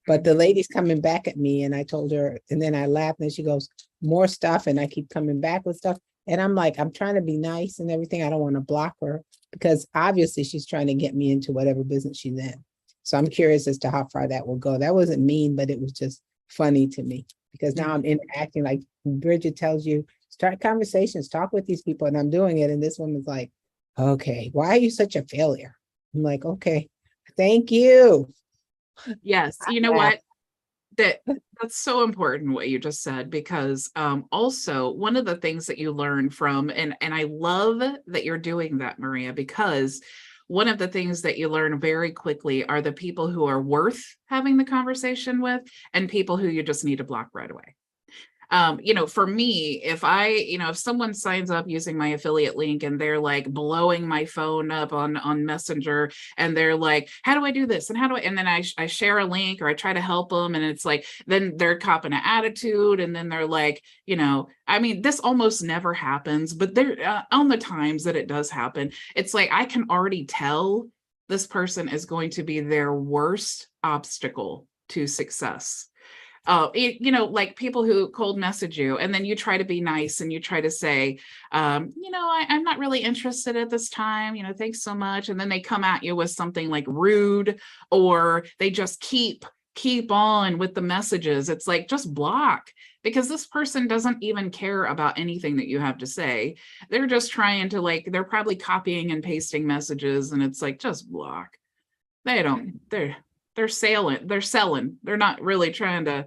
but the lady's coming back at me, and I told her, and then I laughed, and she goes, more stuff, and I keep coming back with stuff. And I'm like, I'm trying to be nice and everything. I don't want to block her, because obviously she's trying to get me into whatever business she's in. So I'm curious as to how far that will go. That wasn't mean, but it was just funny to me, because now I'm interacting like Bridget tells you, start conversations, talk with these people, and I'm doing it. And this woman's like, okay, why are you such a failure? I'm like, okay, thank you. Yes, you know what? That's so important what you just said, because also one of the things that you learn from, and I love that you're doing that, Maria, because one of the things that you learn very quickly are the people who are worth having the conversation with and people who you just need to block right away. For me, if someone signs up using my affiliate link and they're like blowing my phone up on Messenger, and they're like, how do I do this? And and then I share a link, or I try to help them. And it's like, then they're copping an attitude. And then they're like, this almost never happens, but there on the times that it does happen, it's like, I can already tell this person is going to be their worst obstacle to success. Like people who cold message you, and then you try to be nice and you try to say, I'm not really interested at this time, thanks so much. And then they come at you with something like rude, or they just keep on with the messages. It's like, just block, because this person doesn't even care about anything that you have to say. They're just trying to they're probably copying and pasting messages, and it's like, just block. They're selling. They're not really trying to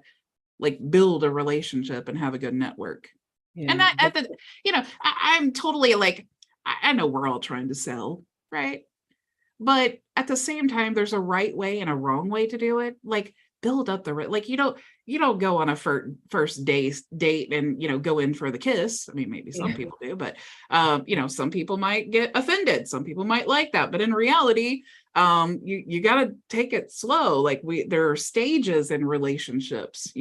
build a relationship and have a good network. Yeah. And I'm totally I know we're all trying to sell, right? But at the same time, there's a right way and a wrong way to do it. Build up you don't go on a first date and go in for the kiss. I mean, maybe some people do, but some people might get offended. Some people might like that, but in reality, you got to take it slow. There are stages in relationships,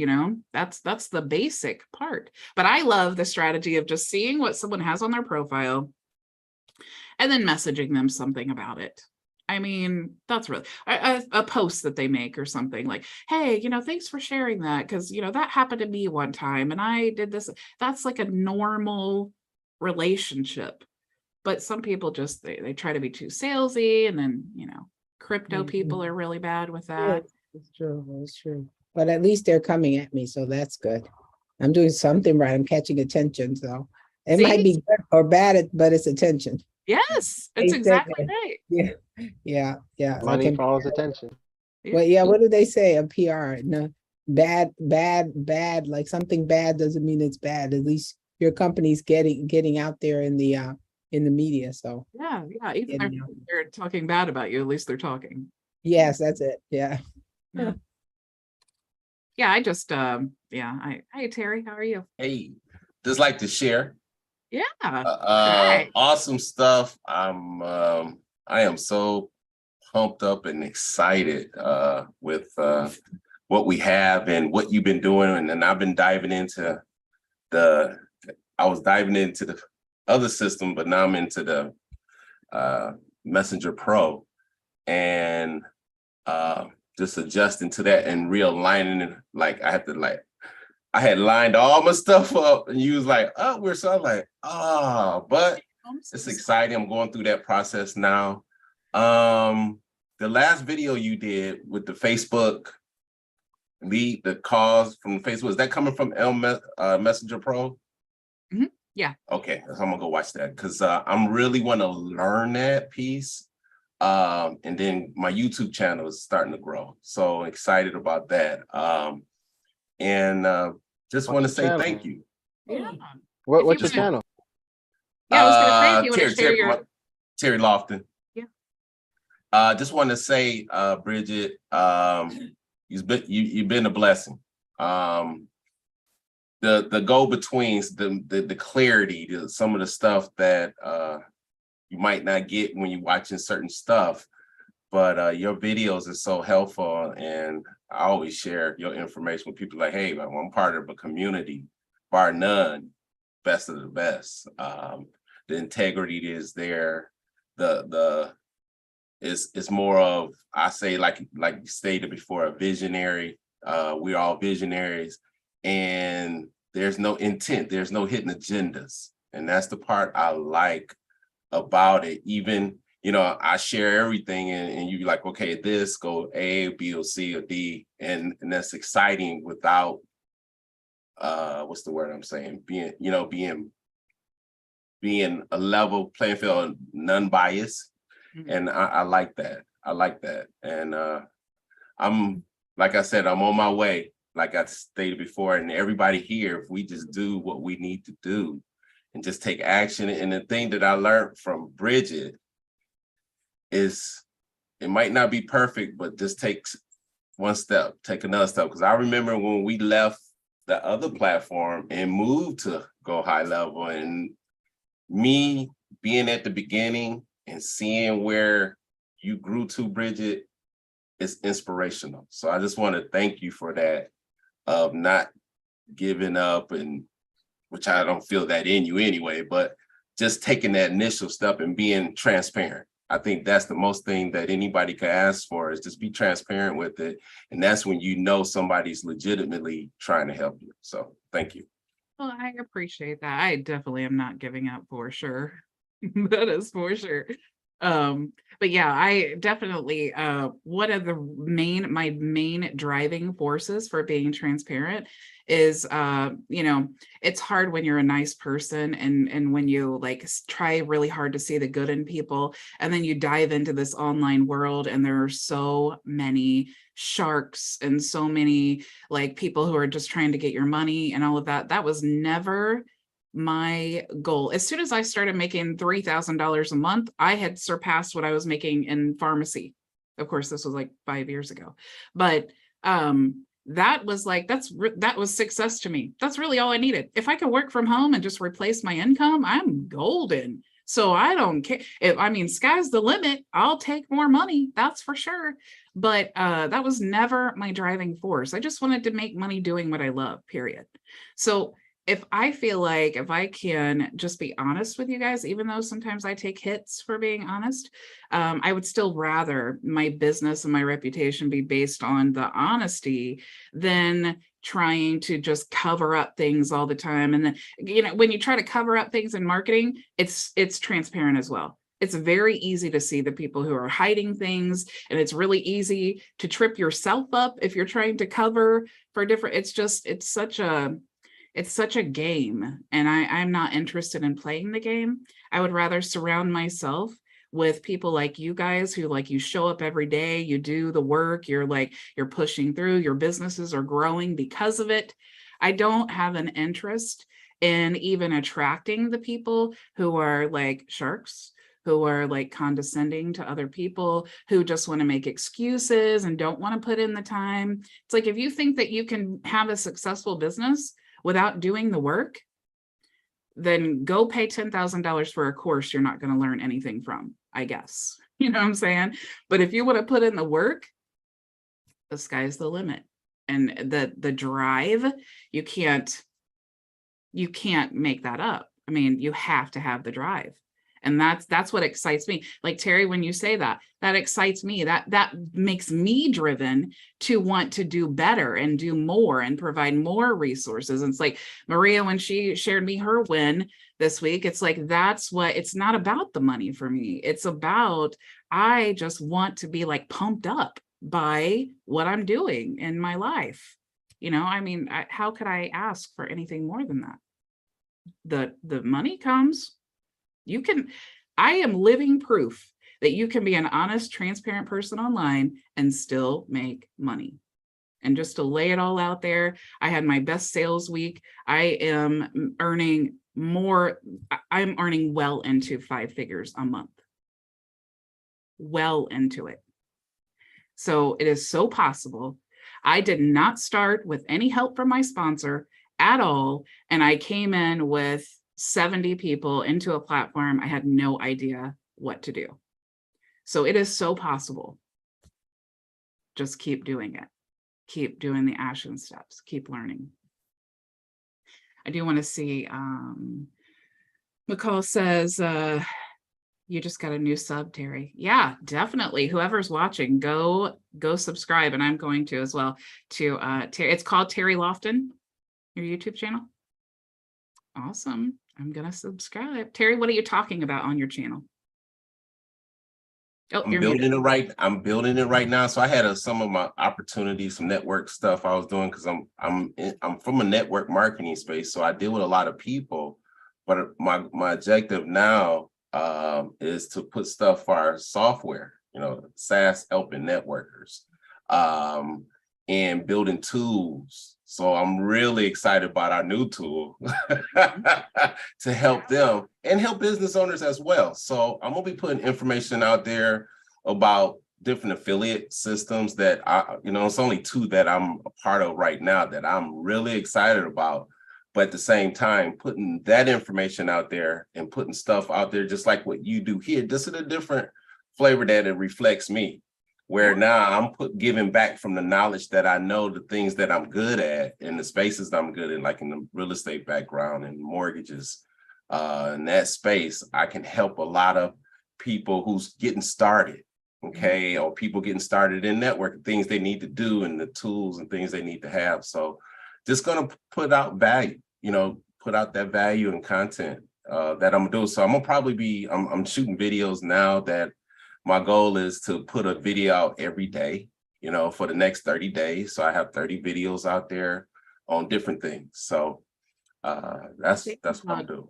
that's the basic part. But I love the strategy of just seeing what someone has on their profile and then messaging them something about it. I mean, that's really a post that they make or something like, hey, thanks for sharing that, because, that happened to me one time and I did this. That's like a normal relationship. But some people just, they try to be too salesy, and then, crypto people are really bad with that. Yeah, it's true. But at least they're coming at me, so that's good. I'm doing something right. I'm catching attention, so It might See? be good or bad, but it's attention. Yes, They it's said exactly that. right. Yeah, yeah. Like Money in, follows attention. well, yeah, what do they say? A PR? No, bad. Like something bad doesn't mean it's bad. At least your company's getting out there in the media. So Yeah, even getting if out. they're talking bad about you, at least they're talking. Yes, that's it. Yeah. Yeah. Yeah, I just Hi Terry, how are you? Hey, just like to share. Yeah. Right. Awesome stuff. I am so pumped up and excited with what we have and what you've been doing. And I've been diving into I was diving into the other system, but now I'm into the Messenger Pro and just adjusting to that and realigning it. Like I had lined all my stuff up and you was like, oh, we're so like, but it's exciting. I'm going through that process now. The last video you did with the Facebook lead, the calls from Facebook, is that coming from Messenger Pro? Mm-hmm. Yeah. Okay, so I'm gonna go watch that because I'm really want to learn that piece. And then my YouTube channel is starting to grow. So excited about that. And just want to say channel? thank you. Yeah. What's your channel? Yeah, I was gonna say if you want to share Terry, your Terry Lofton. Yeah. Just want to say, Bridget, you've been a blessing. The go-betweens, the clarity, some of the stuff that you might not get when you're watching certain stuff, but your videos are so helpful, and I always share your information with people like, hey, I'm part of a community, bar none, best of the best. The integrity is there. It's more of, I say, like you stated before, a visionary. We're all visionaries, and there's no intent, there's no hidden agendas. And that's the part I like about it. Even, I share everything and you like, okay, this go A, B, or C, or D. And that's exciting without, what's the word I'm saying? Being a level playing field, non-biased. Mm-hmm. And I like that. I like that. And I'm, like I said, I'm on my way, like I stated before, and everybody here, if we just do what we need to do and just take action. And the thing that I learned from Bridget is it might not be perfect, but just take one step, take another step. Because I remember when we left the other platform and moved to Go High Level, and me being at the beginning and seeing where you grew to, Bridget, is inspirational. So I just want to thank you for that, of not giving up, and which I don't feel that in you anyway, but just taking that initial step and being transparent. I think that's the most thing that anybody could ask for, is just be transparent with it. And that's when you know somebody's legitimately trying to help you. So thank you. Well, I appreciate that. I definitely am not giving up for sure. That is for sure. But yeah, I definitely one of my main driving forces for being transparent is it's hard when you're a nice person and when you like try really hard to see the good in people, and then you dive into this online world and there are so many sharks and so many like people who are just trying to get your money and all of that. That was never my goal. As soon as I started making $3,000 a month, I had surpassed what I was making in pharmacy. Of course, this was like 5 years ago, but that was like, that was success to me. That's really all I needed. If I could work from home and just replace my income, I'm golden. So I don't care. Sky's the limit. I'll take more money. That's for sure. But that was never my driving force. I just wanted to make money doing what I love, period. So if I feel like if I can just be honest with you guys, even though sometimes I take hits for being honest, I would still rather my business and my reputation be based on the honesty than trying to just cover up things all the time. And then, when you try to cover up things in marketing, it's transparent as well. It's very easy to see the people who are hiding things, and it's really easy to trip yourself up if you're trying to cover for different. It's It's such a game, and I'm not interested in playing the game. I would rather surround myself with people like you guys who like you show up every day, you do the work, you're pushing through, your businesses are growing because of it. I don't have an interest in even attracting the people who are like sharks, who are like condescending to other people, who just want to make excuses and don't want to put in the time. It's like, if you think that you can have a successful business without doing the work, then go pay $10,000 for a course you're not going to learn anything from, I guess. You know what I'm saying? But if you want to put in the work, the sky's the limit. And the drive, you can't make that up. I mean, you have to have the drive. And that's what excites me. Like Terry, when you say that excites me. That makes me driven to want to do better and do more and provide more resources. And it's like Maria, when she shared me her win this week, it's like, it's not about the money for me. It's about, I just want to be like pumped up by what I'm doing in my life. You know, I mean, how could I ask for anything more than that? The money comes. I am living proof that you can be an honest, transparent person online and still make money. And just to lay it all out there, I had my best sales week. I'm earning well into 5 figures a month. Well into it. So it is so possible. I did not start with any help from my sponsor at all. And I came in with 70 people into a platform. I had no idea what to do. So it is so possible. Just keep doing it. Keep doing the action steps. Keep learning. I do want to see, McCall says, you just got a new sub, Terry. Yeah, definitely. Whoever's watching, go subscribe. And I'm going to as well to Terry. It's called Terry Lofton, your YouTube channel. Awesome. I'm going to subscribe. Terry, what are you talking about on your channel? Oh, I'm building it right now. So I had some of my opportunities, some network stuff I was doing because I'm from a network marketing space. So I deal with a lot of people, but my objective now is to put stuff for our software, SaaS helping networkers, and building tools. So I'm really excited about our new tool to help them and help business owners as well. So I'm gonna be putting information out there about different affiliate systems that it's only 2 that I'm a part of right now that I'm really excited about. But at the same time, putting that information out there and putting stuff out there, just like what you do here, just in a different flavor that it reflects me. Where now I'm giving back from the knowledge that I know, the things that I'm good at and the spaces that I'm good in, like in the real estate background and mortgages. In that space, I can help a lot of people who's getting started, okay, or people getting started in networking, things they need to do and the tools and things they need to have. So just gonna put out value, put out that value and content that I'm gonna do. So I'm gonna probably I'm shooting videos now that my goal is to put a video out every day, for the next 30 days. So I have 30 videos out there on different things. So that's what I'm doing.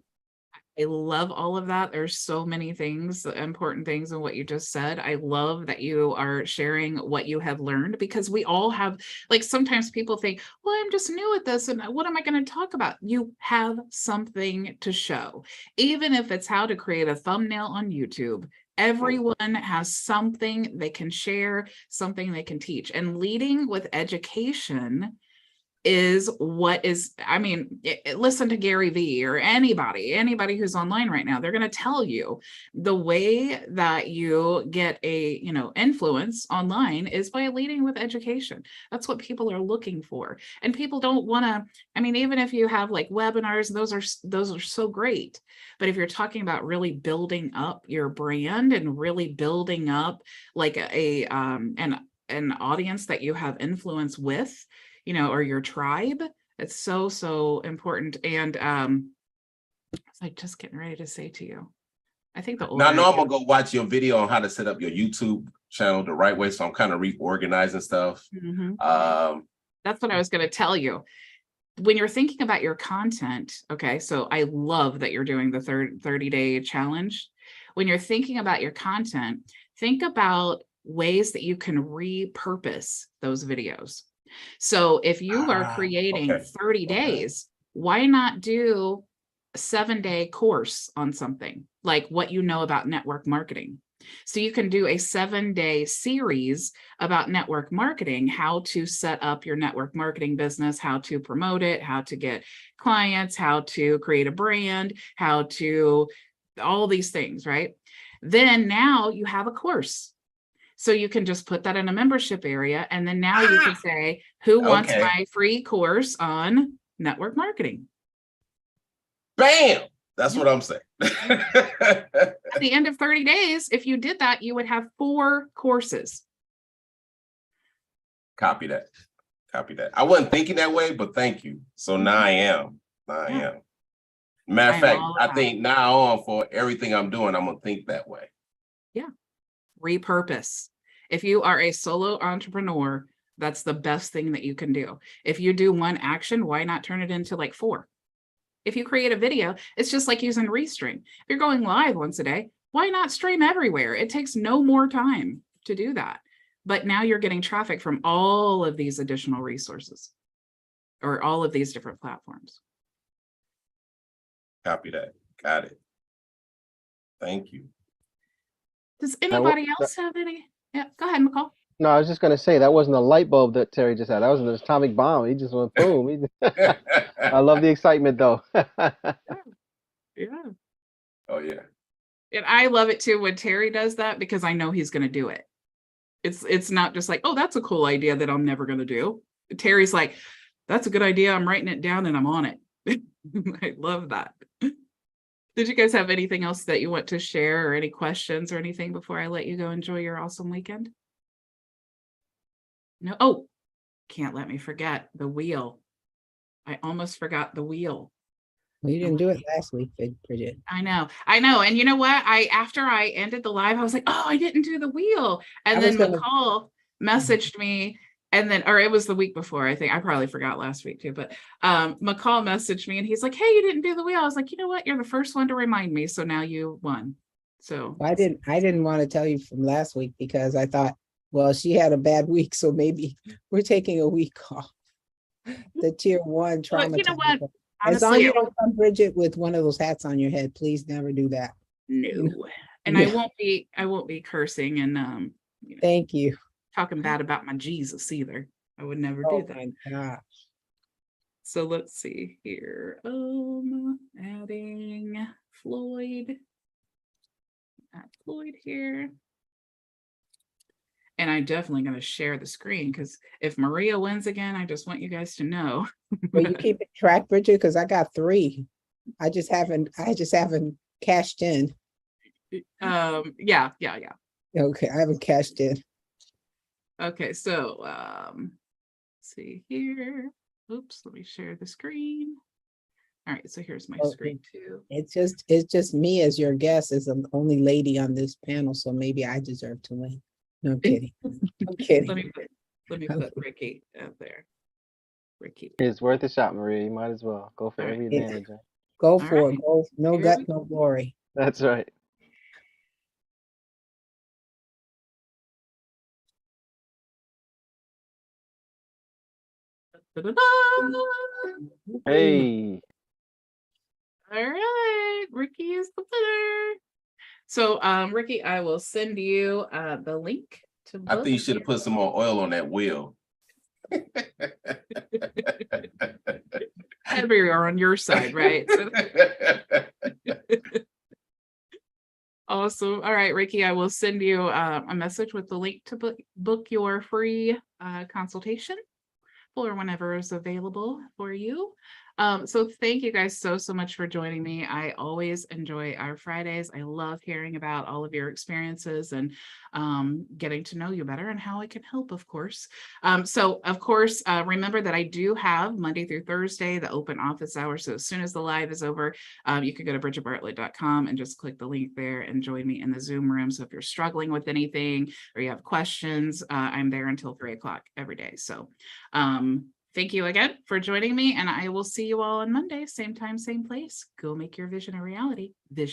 I love all of that. There's so many things, important things in what you just said. I love that you are sharing what you have learned, because we all have, like, sometimes people think, well, I'm just new at this and what am I going to talk about? You have something to show, even if it's how to create a thumbnail on YouTube. Everyone has something they can share, something they can teach, and leading with education is what is, listen to Gary Vee or anybody who's online right now. They're going to tell you the way that you get a, influence online is by leading with education. That's what people are looking for. And people don't want to, even if you have like webinars, those are so great. But if you're talking about really building up your brand and really building up like an audience that you have influence with, or your tribe, it's so important. And I'm just getting ready to say to you, I think the older now I know I'm gonna go watch your video on how to set up your YouTube channel the right way. So I'm kind of reorganizing stuff. That's what I was going to tell you. when you're thinking about your content, okay, so I love that you're doing the 30-day challenge. When you're thinking about your content, think about ways that you can repurpose those videos. So if you are creating okay. 30 days, why not do a 7-day course on something like what you know about network marketing? So you can do a 7-day series about network marketing, how to set up your network marketing business, how to promote it, how to get clients, how to create a brand, how to all these things, right? Then now you have a course. So you can just put that in a membership area. And then now you can say, who wants Okay. my free course on network marketing? Bam! That's what I'm saying. At the end of 30 days, if you did that, you would have 4 courses. Copy that. Copy that. I wasn't thinking that way, but thank you. So now I am. Now I am. Matter I of am fact, all I about think now on for everything I'm doing, I'm gonna think that way. Repurpose. If you are a solo entrepreneur, that's the best thing that you can do. If you do one action, why not turn it into like 4? If you create a video, it's just like using Restream. If you're going live once a day, why not stream everywhere? It takes no more time to do that. But now you're getting traffic from all of these additional resources or all of these different platforms. Copy that. Got it. Thank you. Does anybody else have any? Yeah, go ahead, McCall. No, I was just gonna say that wasn't a light bulb that Terry just had. That was an atomic bomb. He just went boom. I love the excitement though. Yeah. Oh yeah. And I love it too when Terry does that because I know he's going to do it. It's not just like, oh, that's a cool idea that I'm never going to do. Terry's like, that's a good idea. I'm writing it down and I'm on it. I love that. Did you guys have anything else that you want to share or any questions or anything before I let you go enjoy your awesome weekend? No. Oh, can't let me forget the wheel. I almost forgot the wheel. Well, you didn't do it last week, Bridget. I know. And you know what? After I ended the live, I was like, oh, I didn't do the wheel. And then McCall messaged me, and then, or it was the week before, I think. I probably forgot last week too, but McCall messaged me and he's like, hey, you didn't do the wheel. I was like, you know what? You're the first one to remind me. So now you won. So I didn't want to tell you from last week because I thought, well, she had a bad week, so maybe we're taking a week off. The tier 1 trauma. But you know what? As long as Honestly, you don't come, Bridget, with one of those hats on your head, please never do that. no. And Yeah. I won't be cursing and Thank you. talking bad about my Jesus either. I would never do Oh that. my gosh. So let's see here. Adding Floyd. Add Floyd here. And I'm definitely going to share the screen because if Maria wins again, I just want you guys to know. Well, you keep it track, Bridget, because I got 3. I just haven't cashed in. Yeah. Okay, I haven't cashed in. Okay, so let's see here. Oops, let me share the screen. All right, so here's my screen too. It's just me as your guest as the only lady on this panel, so maybe I deserve to win. No, I'm kidding. I'm kidding. Let me put Ricky out there. Ricky. It's worth a shot, Maria. You might as well go for every advantage. Go for it. Go, no gut, no glory. That's right. Hey. All right, Ricky is the winner. So, Ricky, I will send you the link to book. I think you should have put some more oil on that wheel. We are on your side, right? Awesome. All right, Ricky, I will send you a message with the link to book your free consultation for whenever it's available for you. So thank you guys so much for joining me. I always enjoy our Fridays. I love hearing about all of your experiences and getting to know you better and how I can help, of course. So of course, remember that I do have Monday through Thursday, the open office hours. So as soon as the live is over, you can go to bridgetbartlett.com and just click the link there and join me in the Zoom room. So if you're struggling with anything or you have questions, I'm there until 3 o'clock every day. So thank you again for joining me, and I will see you all on Monday, same time, same place. Go make your vision a reality. Vision.